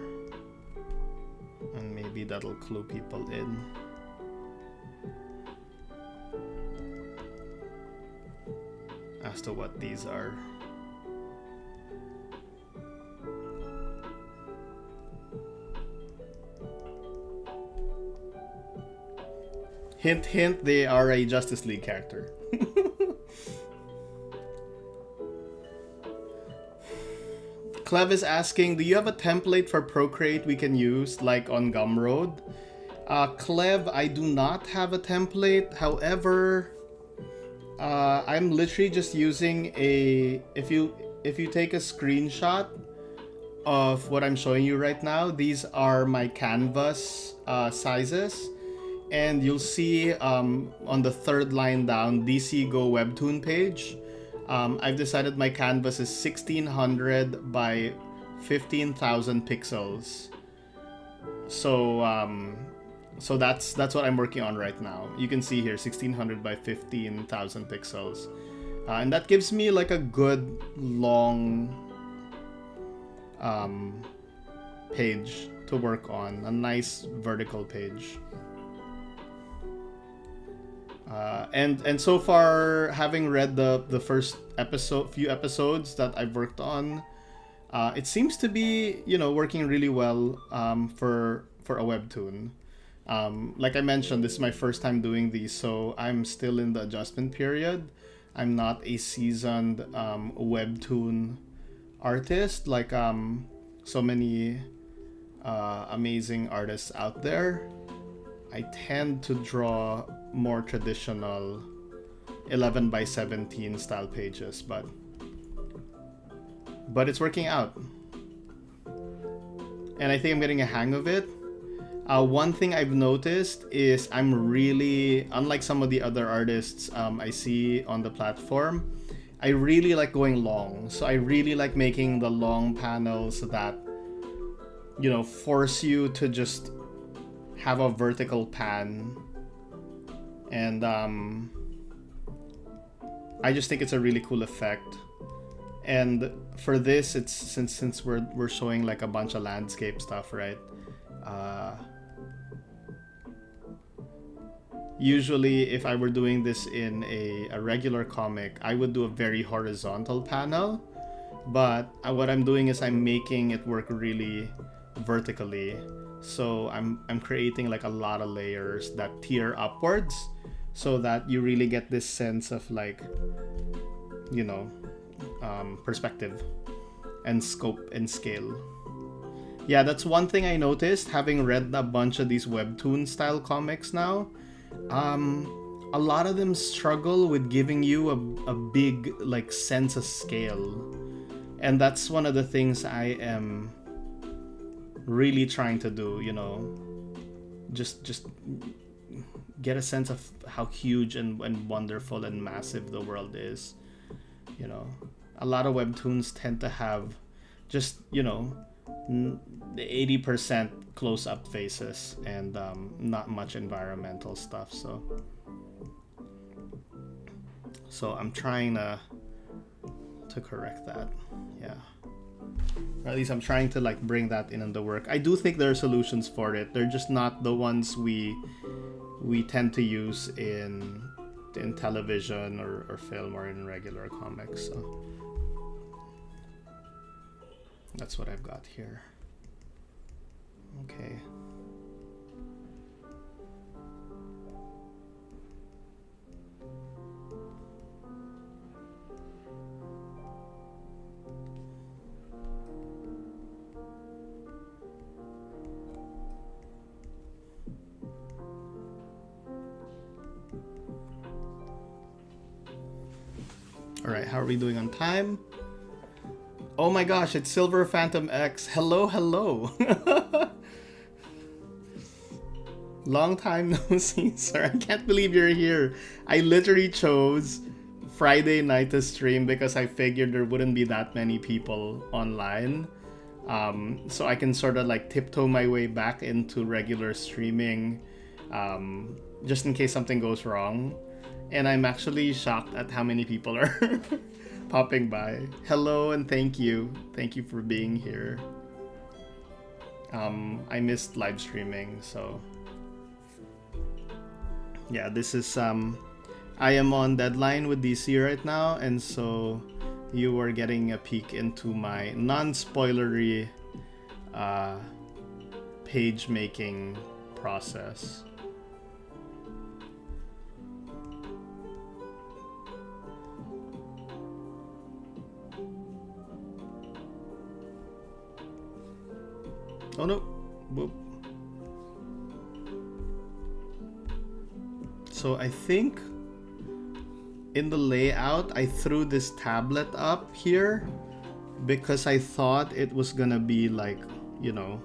and maybe that'll clue people in. As to what these are. Hint, hint, they are a Justice League character. Clev is asking, do you have a template for Procreate we can use, like on Gumroad? Clev, I do not have a template. However, I'm literally just using if you take a screenshot of what I'm showing you right now, these are my canvas sizes. And you'll see on the 3rd line down, DC Go Webtoon page. I've decided my canvas is 1600 by 15,000 pixels. So that's what I'm working on right now. You can see here 1600 by 15,000 pixels. And that gives me like a good long page to work on, a nice vertical page. And so far, having read the first few episodes that I've worked on, it seems to be working really well for a webtoon. Like I mentioned, this is my first time doing these, so I'm still in the adjustment period. I'm not a seasoned webtoon artist like so many amazing artists out there. I tend to draw more traditional 11 by 17 style pages, but it's working out. And I think I'm getting a hang of it. One thing I've noticed is I'm really, unlike some of the other artists I see on the platform, I really like going long. So I really like making the long panels that, force you to just have a vertical pan. And I just think it's a really cool effect. And for this, it's since we're showing like a bunch of landscape stuff, right? Usually, if I were doing this in a regular comic, I would do a very horizontal panel. But what I'm doing is I'm making it work really vertically. So I'm creating like a lot of layers that tier upwards, so that you really get this sense of like, perspective and scope and scale. Yeah, that's one thing I noticed having read a bunch of these webtoon style comics now. A lot of them struggle with giving you a big like sense of scale. And that's one of the things I am really trying to do, you know, just get a sense of how huge and wonderful and massive the world is. You know, a lot of webtoons tend to have just, you know, 80% close-up faces and not much environmental stuff. So I'm trying to correct that. Yeah. Or at least I'm trying to like bring that in the work. I do think there are solutions for it. They're just not the ones we tend to use in television or film or in regular comics. So that's what I've got here. Okay. All right, how are we doing on time? Oh my gosh, it's Silver Phantom X. Hello, hello. Long time no see, sir. I can't believe you're here. I literally chose Friday night to stream because I figured there wouldn't be that many people online. So I can sort of like tiptoe my way back into regular streaming, just in case something goes wrong. And I'm actually shocked at how many people are popping by. Hello and thank you. Thank you for being here. I missed live streaming, so yeah, this is I am on deadline with DC right now, and so you are getting a peek into my non-spoilery page making process. Oh no. Whoop. So I think in the layout I threw this tablet up here because I thought it was gonna be like, you know,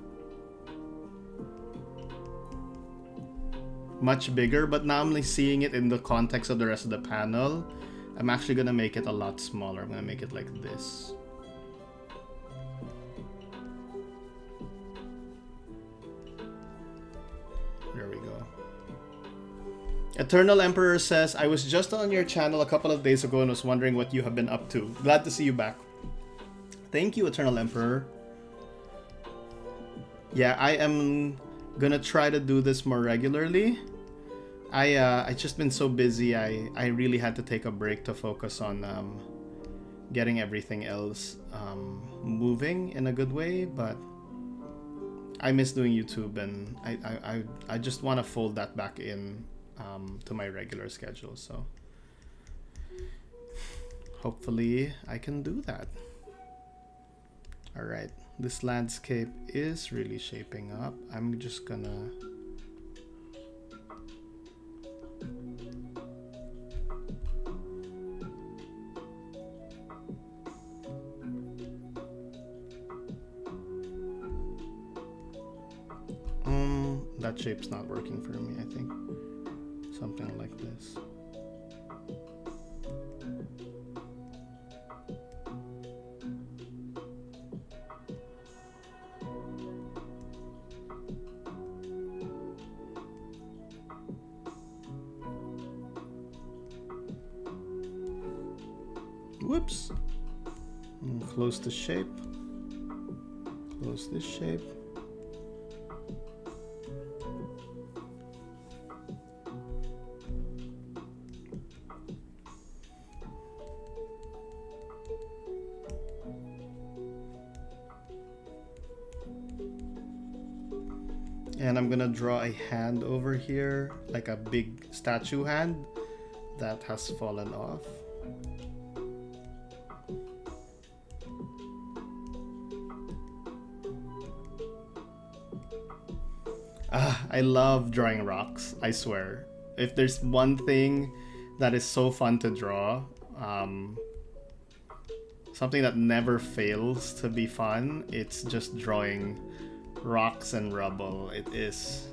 much bigger, but now I'm only seeing it in the context of the rest of the panel. I'm actually gonna make it a lot smaller. I'm gonna make it like this. There we go. Eternal Emperor says, I was just on your channel a couple of days ago and was wondering what you have been up to. Glad to see you back. Thank you, Eternal Emperor. Yeah, I am gonna try to do this more regularly. I just been so busy. I really had to take a break to focus on getting everything else moving in a good way, but I miss doing YouTube, and I just want to fold that back in to my regular schedule. So hopefully I can do that. All right, this landscape is really shaping up. I'm just gonna that shape's not working for me. I think something like this. Whoops. Close the shape. Close this shape. And I'm gonna draw a hand over here, like a big statue hand that has fallen off. I love drawing rocks, I swear. If there's one thing that is so fun to draw, something that never fails to be fun, it's just drawing rocks and rubble. It is.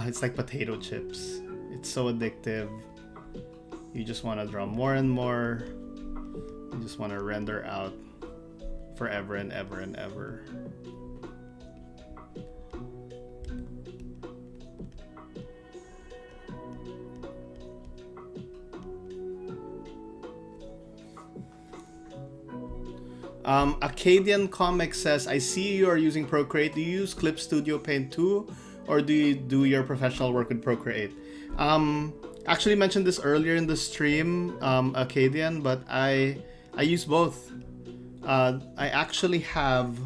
It's like potato chips. It's so addictive. You just want to draw more and more. You just want to render out forever and ever and ever. Acadian Comics says, I see you are using Procreate. Do you use Clip Studio Paint too? Or do you do your professional work with Procreate? Actually mentioned this earlier in the stream, Acadian, but I use both. I actually have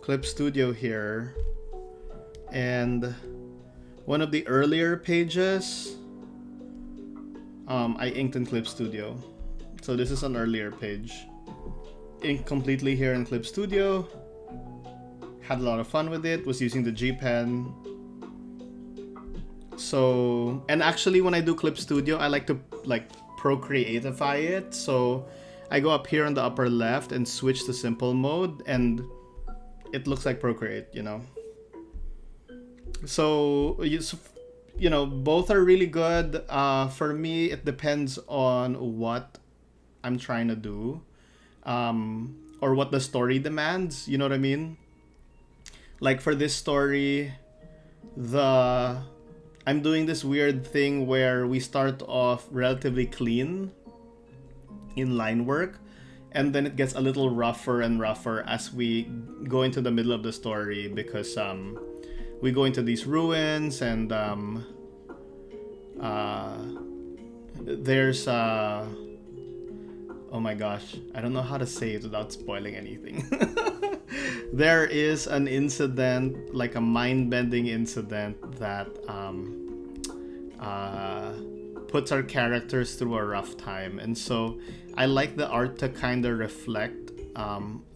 Clip Studio here, and one of the earlier pages, I inked in Clip Studio. So this is an earlier page. Inked completely here in Clip Studio. Had a lot of fun with it. Was using the G Pen. So, and actually when I do Clip Studio, I like to Procreatify it. So I go up here on the upper left and switch to simple mode, and it looks like Procreate, you know. So you know, both are really good. For me, it depends on what I'm trying to do, or what the story demands. You know what I mean? Like for this story, I'm doing this weird thing where we start off relatively clean in line work, and then it gets a little rougher and rougher as we go into the middle of the story, because we go into these ruins, and there's oh my gosh, I don't know how to say it without spoiling anything. There is an incident, like a mind-bending incident, that puts our characters through a rough time. And so I like the art to kind of reflect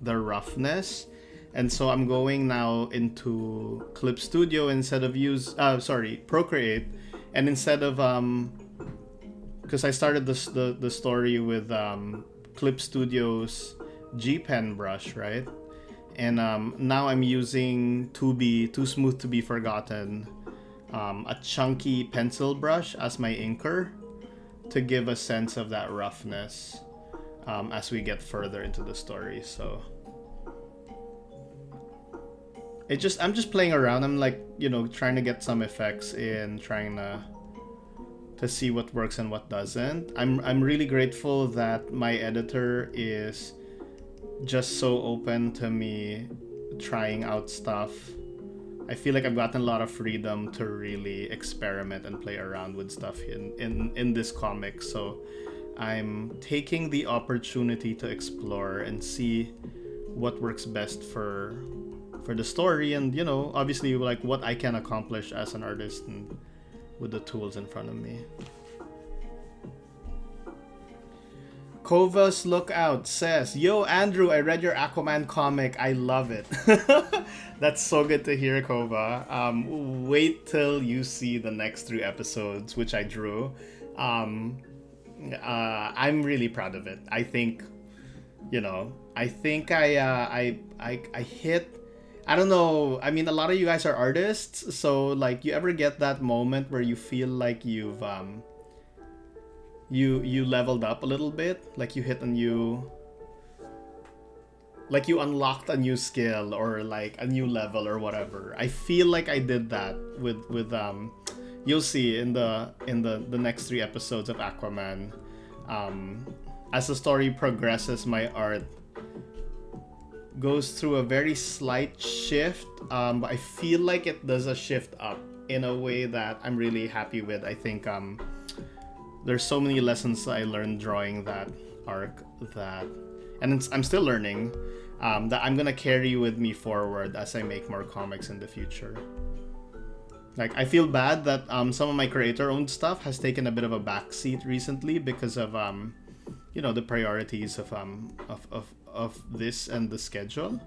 the roughness. And so I'm going now into Clip Studio instead of Procreate. And instead of, because I started the story with Clip Studio's G Pen brush, right? And now I'm using Too Smooth to Be Forgotten, a chunky pencil brush as my inker, to give a sense of that roughness as we get further into the story. So I'm just playing around. I'm like, you know, trying to get some effects in, trying to see what works and what doesn't. I'm really grateful that my editor is just so open to me trying out stuff. I feel like I've gotten a lot of freedom to really experiment and play around with stuff in this comic. So I'm taking the opportunity to explore and see what works best for the story, and, you know, obviously like what I can accomplish as an artist and with the tools in front of me. Kova's Lookout says, Yo, Andrew, I read your Aquaman comic. I love it. That's so good to hear, Kova. Wait till you see the next 3 episodes, which I drew. I'm really proud of it. I think, you know, I hit, I don't know. I mean, a lot of you guys are artists, so like, you ever get that moment where you feel like you've you leveled up a little bit, like you hit a new, like you unlocked a new skill or like a new level or whatever. I feel like I did that with you'll see in the next 3 episodes of Aquaman. As the story progresses, my art goes through a very slight shift, but I feel like it does a shift up in a way that I'm really happy with. I think there's so many lessons I learned drawing that arc, and I'm still learning, that I'm gonna carry with me forward as I make more comics in the future. Like, I feel bad that some of my creator-owned stuff has taken a bit of a backseat recently because of you know, the priorities of this and the schedule.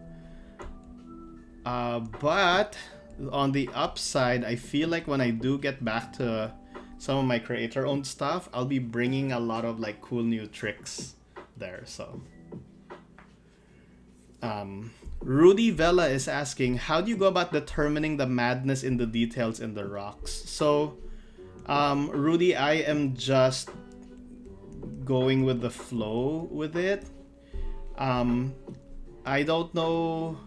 But on the upside, I feel like when I do get back to some of my creator-owned stuff, I'll be bringing a lot of like cool new tricks there. So Rudy Vela is asking, how do you go about determining the madness in the details in the rocks? So, Rudy, I am just going with the flow with it. I don't know.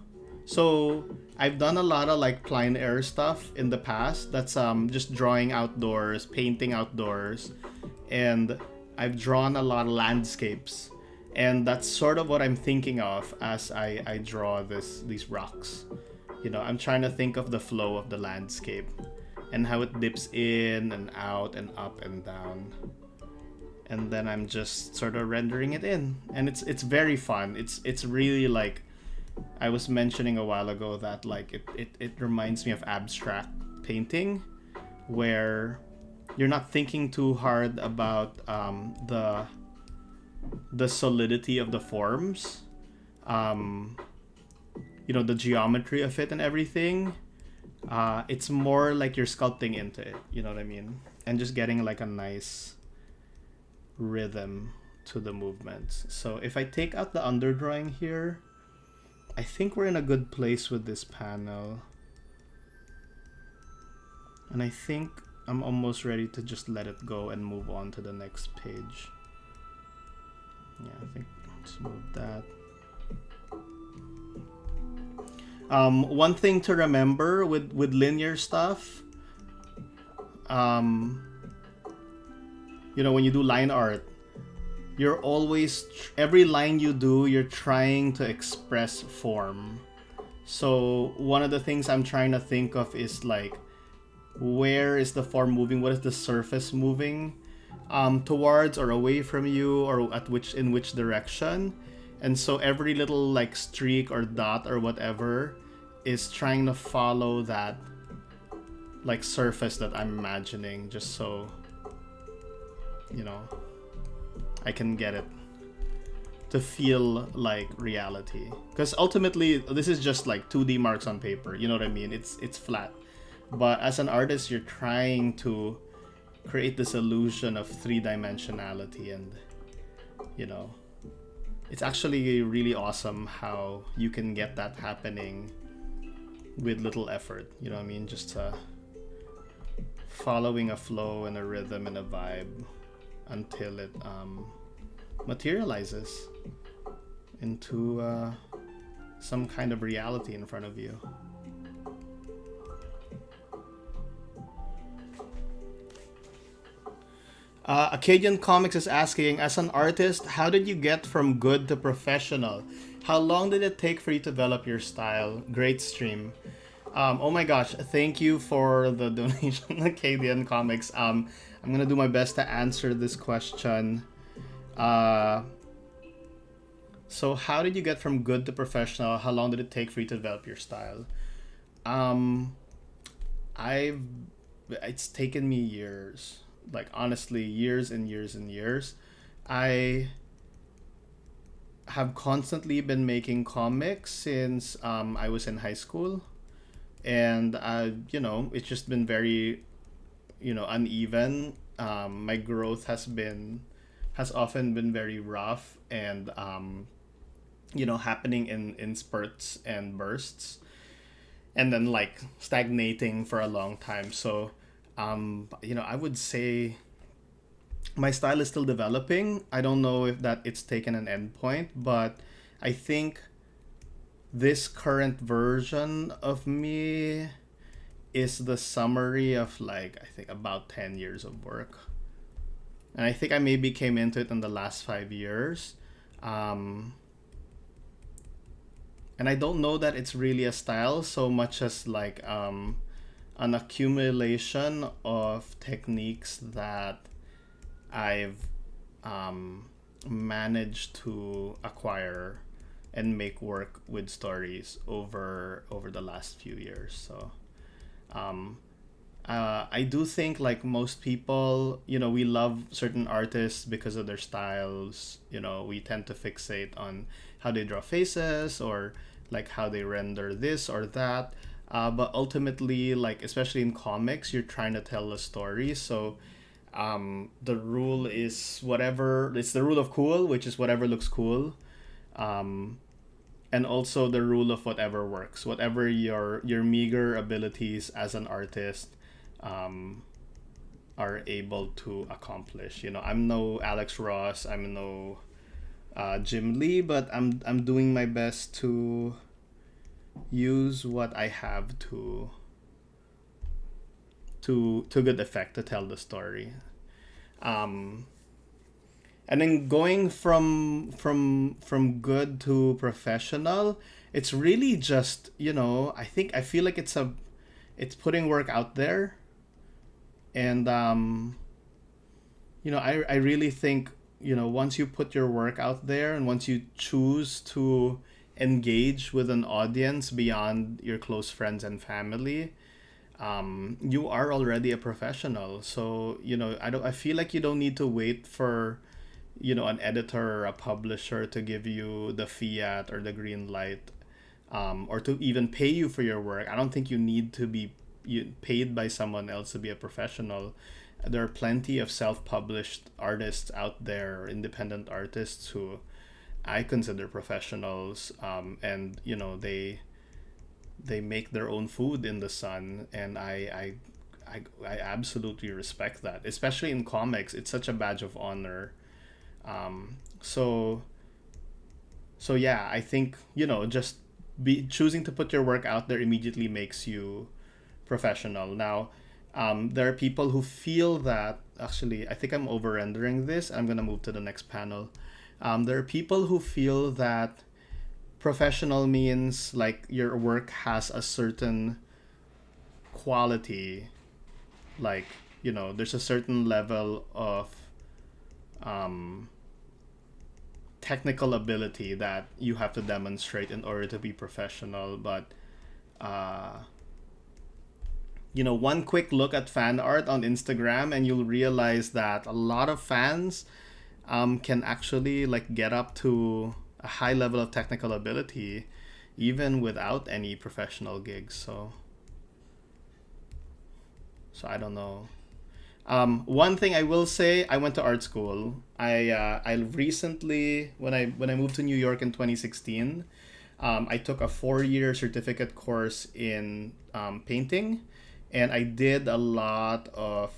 So I've done a lot of like plein air stuff in the past. That's just drawing outdoors, painting outdoors, and I've drawn a lot of landscapes. And that's sort of what I'm thinking of as I draw these rocks. I'm trying to think of the flow of the landscape and how it dips in and out and up and down. And then I'm just sort of rendering it in. And it's very fun. It's really like I was mentioning a while ago that like it reminds me of abstract painting where you're not thinking too hard about the solidity of the forms, the geometry of it and everything. It's more like you're sculpting into it, you know what I mean? And just getting like a nice rhythm to the movements. So if I take out the underdrawing here, I think we're in a good place with this panel. And I think I'm almost ready to just let it go and move on to the next page. Yeah, I think let's move that. One thing to remember with linear stuff, when you do line art, you're always every line you do, you're trying to express form. So one of the things I'm trying to think of is like, where is the form moving? What is the surface moving towards or away from you, or in which direction? And so every little like streak or dot or whatever is trying to follow that like surface that I'm imagining, just so I can get it to feel like reality. Because ultimately this is just like 2D marks on paper, you know what I mean? It's flat. But as an artist, you're trying to create this illusion of three-dimensionality, and it's actually really awesome how you can get that happening with little effort, you know what I mean? Just following a flow and a rhythm and a vibe until it materializes into some kind of reality in front of you. Acadian Comics is asking, as an artist, how did you get from good to professional? How long did it take for you to develop your style? Great stream. Oh my gosh, thank you for the donation, Acadian Comics. I'm gonna do my best to answer this question. So how did you get from good to professional? How long did it take for you to develop your style? It's taken me years. Like honestly, years and years and years. I have constantly been making comics since I was in high school, and it's just been very uneven. My growth has often been very rough and happening in spurts and bursts, and then like stagnating for a long time. So I would say my style is still developing. I don't know if that it's taken an end point, but I think this current version of me is the summary of like, I think about 10 years of work. And I think I maybe came into it in the last 5 years. And I don't know that it's really a style so much as like an accumulation of techniques that I've managed to acquire and make work with stories over the last few years. So I do think like most people, we love certain artists because of their styles. We tend to fixate on how they draw faces or like how they render this or that. But ultimately, like especially in comics, you're trying to tell a story. So the rule is whatever. It's the rule of cool, which is whatever looks cool. and also the rule of whatever works, whatever your meager abilities as an artist are able to accomplish. I'm no Alex Ross, I'm no Jim Lee, but I'm doing my best to use what I have to good effect to tell the story. Um, and then going from good to professional, it's really just, I feel like it's putting work out there, and I really think, once you put your work out there and once you choose to engage with an audience beyond your close friends and family, you are already a professional. So I feel like you don't need to wait for an editor or a publisher to give you the fiat or the green light, or to even pay you for your work. I don't think you need to be paid by someone else to be a professional. There are plenty of self-published artists out there, independent artists who I consider professionals, and they make their own food in the sun, and I absolutely respect that. Especially in comics, it's such a badge of honor. So yeah, I think just be choosing to put your work out there immediately makes you professional. Now, there are people who feel that, actually, I think I'm over rendering this. I'm gonna move to the next panel. There are people who feel that professional means like your work has a certain quality, like there's a certain level of technical ability that you have to demonstrate in order to be professional. But one quick look at fan art on Instagram and you'll realize that a lot of fans can actually like get up to a high level of technical ability even without any professional gigs. So I don't know. One thing I will say, I went to art school. I recently, when I moved to New York in 2016, I took a 4-year certificate course in painting, and I did a lot of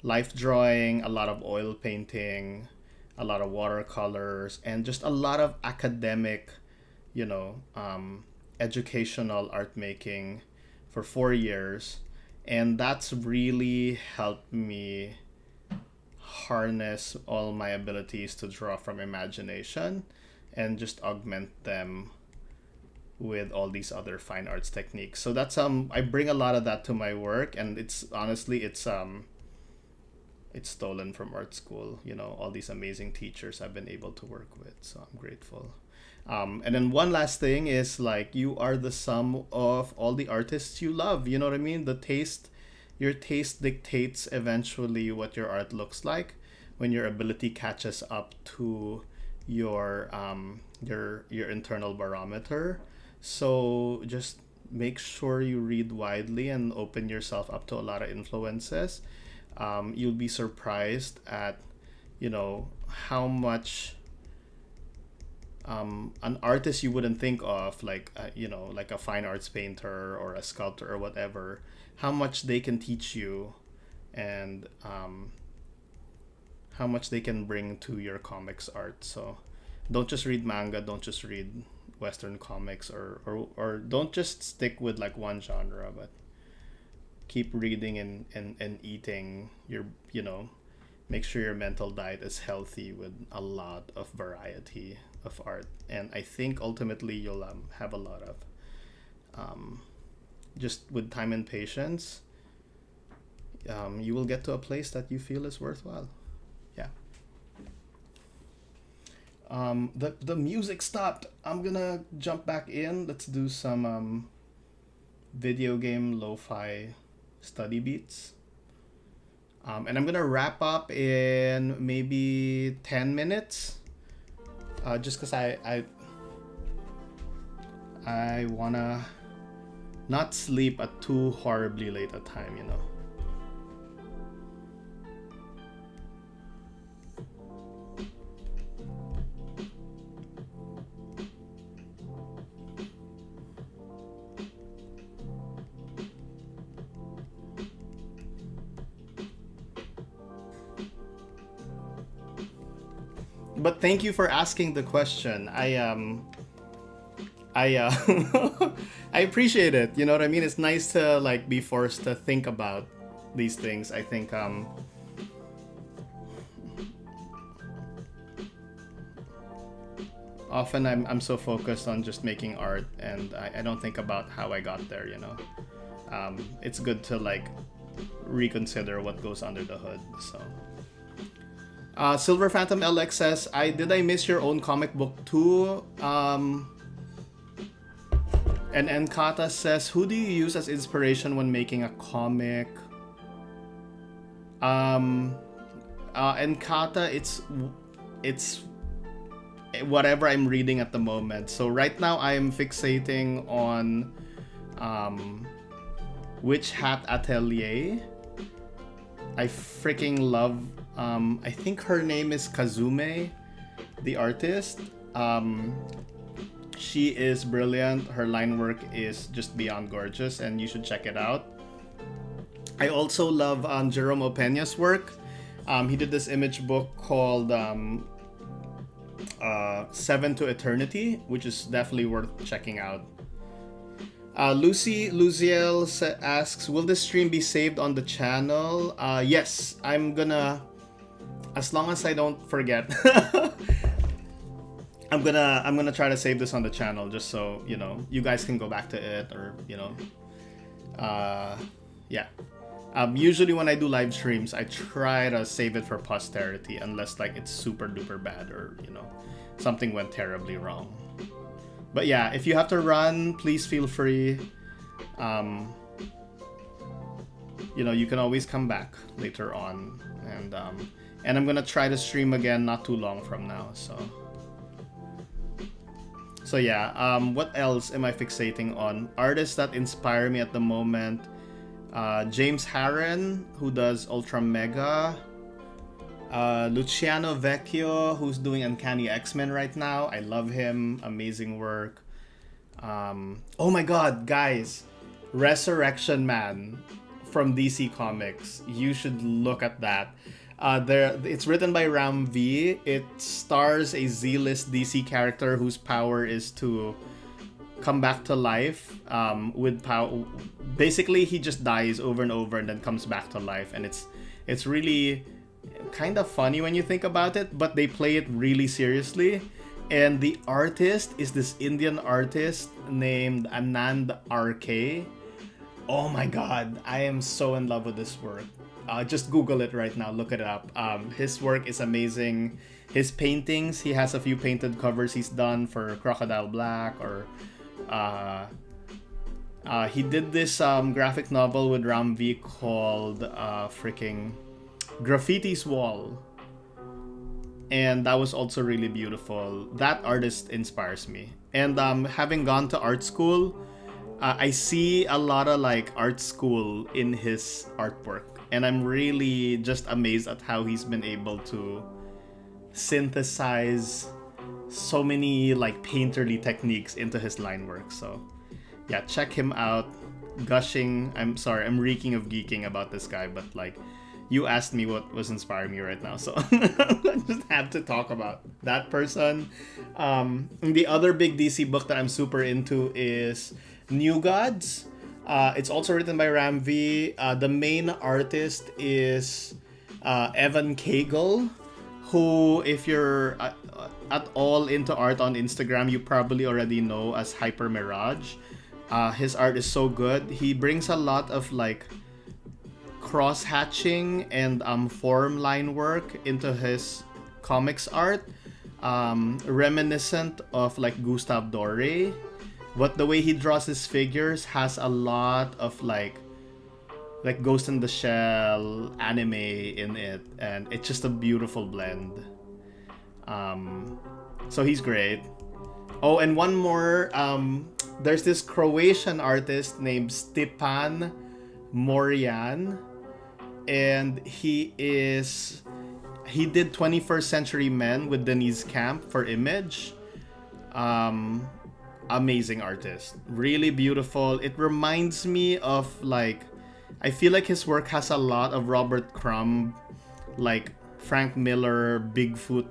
life drawing, a lot of oil painting, a lot of watercolors, and just a lot of academic, educational art making for 4 years. And that's really helped me harness all my abilities to draw from imagination and just augment them with all these other fine arts techniques. So that's I bring a lot of that to my work, and it's honestly it's stolen from art school. All these amazing teachers I've been able to work with, so I'm grateful. And then one last thing is, like, you are the sum of all the artists you love. You know what I mean? Your taste dictates eventually what your art looks like when your ability catches up to your internal barometer. So just make sure you read widely and open yourself up to a lot of influences. You'll be surprised at how much an artist you wouldn't think of, like like a fine arts painter or a sculptor or whatever, how much they can teach you, and how much they can bring to your comics art. So don't just read manga, don't just read Western comics, or don't just stick with like one genre, but keep reading and eating your make sure your mental diet is healthy with a lot of variety of art. And I think ultimately you'll have a lot of just with time and patience, you will get to a place that you feel is worthwhile. Yeah. The music stopped. I'm gonna jump back in. Let's do some video game lo-fi study beats. And I'm gonna wrap up in maybe 10 minutes. Just because I wanna not sleep at too horribly late a time, but thank you for asking the question. I I appreciate it. You know what I mean? It's nice to like be forced to think about these things. I think often I'm so focused on just making art, and I don't think about how I got there, you know. It's good to like reconsider what goes under the hood. So Silver Phantom LX says, did I miss your own comic book too? And Enkata says, who do you use as inspiration when making a comic? Enkata, it's whatever I'm reading at the moment. So right now I am fixating on Witch Hat Atelier. I freaking love, I think her name is Kazume, the artist. She is brilliant. Her line work is just beyond gorgeous, and you should check it out. I also love Jerome Opeña's work. He did this image book called Seven to Eternity, which is definitely worth checking out. Luciel asks, will this stream be saved on the channel? Yes, I'm gonna, as long as I don't forget. I'm gonna try to save this on the channel, just so you know you guys can go back to it, or you know, yeah. Usually when I do live streams, I try to save it for posterity, unless like it's super duper bad, or you know, something went terribly wrong. But yeah, if you have to run, please feel free. You know, you can always come back later on, and I'm gonna try to stream again not too long from now. So yeah, what else am I fixating on? Artists that inspire me at the moment. James Harren, who does Ultra Mega. Luciano Vecchio, who's doing Uncanny X-Men right now. I love him. Amazing work. Oh my god, guys. Resurrection Man from DC Comics. You should look at that. It's written by Ram V. It stars a Z-list DC character whose power is to come back to life with power. Basically, he just dies over and over and then comes back to life, and it's really kind of funny when you think about it, but they play it really seriously. And the artist is this Indian artist named Anand RK. Oh my god, I am so in love with this work. Just Google it right now, look it up. His work is amazing. His paintings, he has a few painted covers he's done for Crocodile Black, or he did this graphic novel with Ram V called freaking Graffiti's Wall, and that was also really beautiful. That artist inspires me, and having gone to art school, I see a lot of like art school in his artwork, and I'm really just amazed at how he's been able to synthesize so many like painterly techniques into his line work. So yeah, check him out. Gushing, I'm sorry, I'm reeking of geeking about this guy, but like, you asked me what was inspiring me right now, so I just have to talk about that person. The other big DC book that I'm super into is New Gods. It's also written by Ram V. The main artist is Evan Cagle, who, if you're at all into art on Instagram, you probably already know as Hyper Mirage. His art is so good. He brings a lot of like cross-hatching and form line work into his comics art, reminiscent of like Gustave Doré, but the way he draws his figures has a lot of like Ghost in the Shell anime in it, and it's just a beautiful blend. So he's great. Oh, and one more, there's this Croatian artist named Stepan Morian, and he did 21st Century Men with Denise Camp for Image. Amazing artist, really beautiful. It reminds me of like, I feel like his work has a lot of Robert Crumb, like Frank Miller, Bigfoot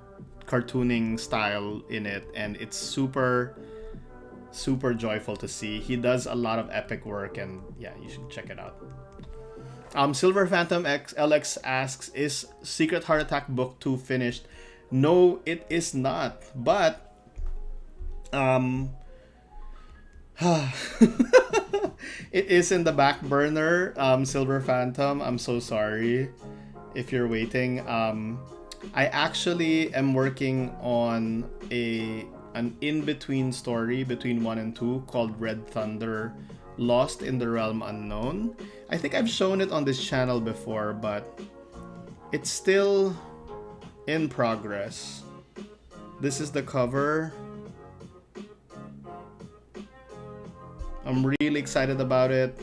cartooning style in it, and it's super joyful to see. He does a lot of epic work, and yeah, you should check it out. Silver Phantom X LX asks, is Secret Heart Attack Book 2 finished? No, it is not. But it is in the back burner, Silver Phantom. I'm so sorry if you're waiting. I actually am working on an in-between story between 1 and 2 called Red Thunder Lost in the Realm Unknown. I think I've shown it on this channel before, but it's still in progress. This is the cover. I'm really excited about it.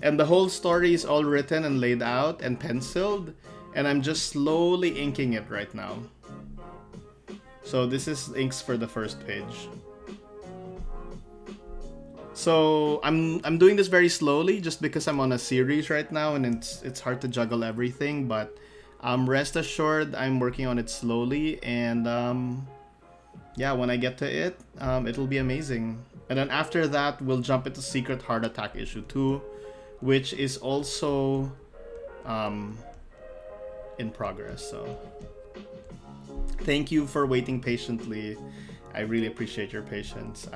And the whole story is all written and laid out and penciled, and I'm just slowly inking it right now. So this is inks for the first page. So I'm doing this very slowly just because I'm on a series right now, and it's hard to juggle everything, but rest assured I'm working on it slowly, and yeah, when I get to it, it'll be amazing. And then after that, we'll jump into Secret Heart Attack issue 2, which is also in progress. So thank you for waiting patiently. I really appreciate your patience.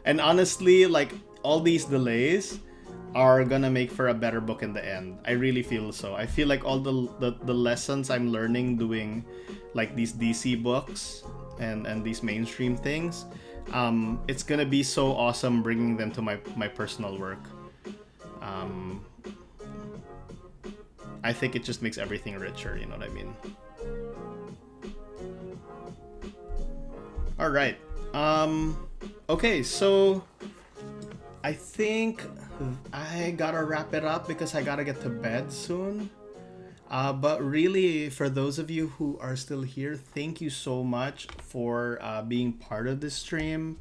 And honestly, like, all these delays are gonna make for a better book in the end. I really feel so. I feel like all the lessons I'm learning doing like these DC books and these mainstream things, it's gonna be so awesome bringing them to my personal work. I think it just makes everything richer, you know what I mean? All right. Okay, so I think I gotta wrap it up because I gotta get to bed soon. But really, for those of you who are still here, thank you so much for being part of this stream.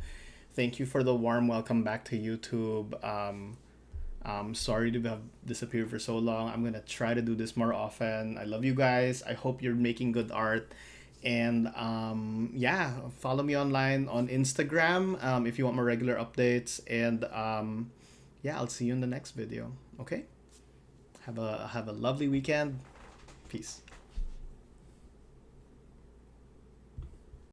Thank you for the warm welcome back to YouTube. I'm sorry to have disappeared for so long. I'm gonna try to do this more often. I love you guys. I hope you're making good art. And yeah, follow me online on Instagram if you want more regular updates. And yeah, I'll see you in the next video. Okay? Have a lovely weekend. Peace.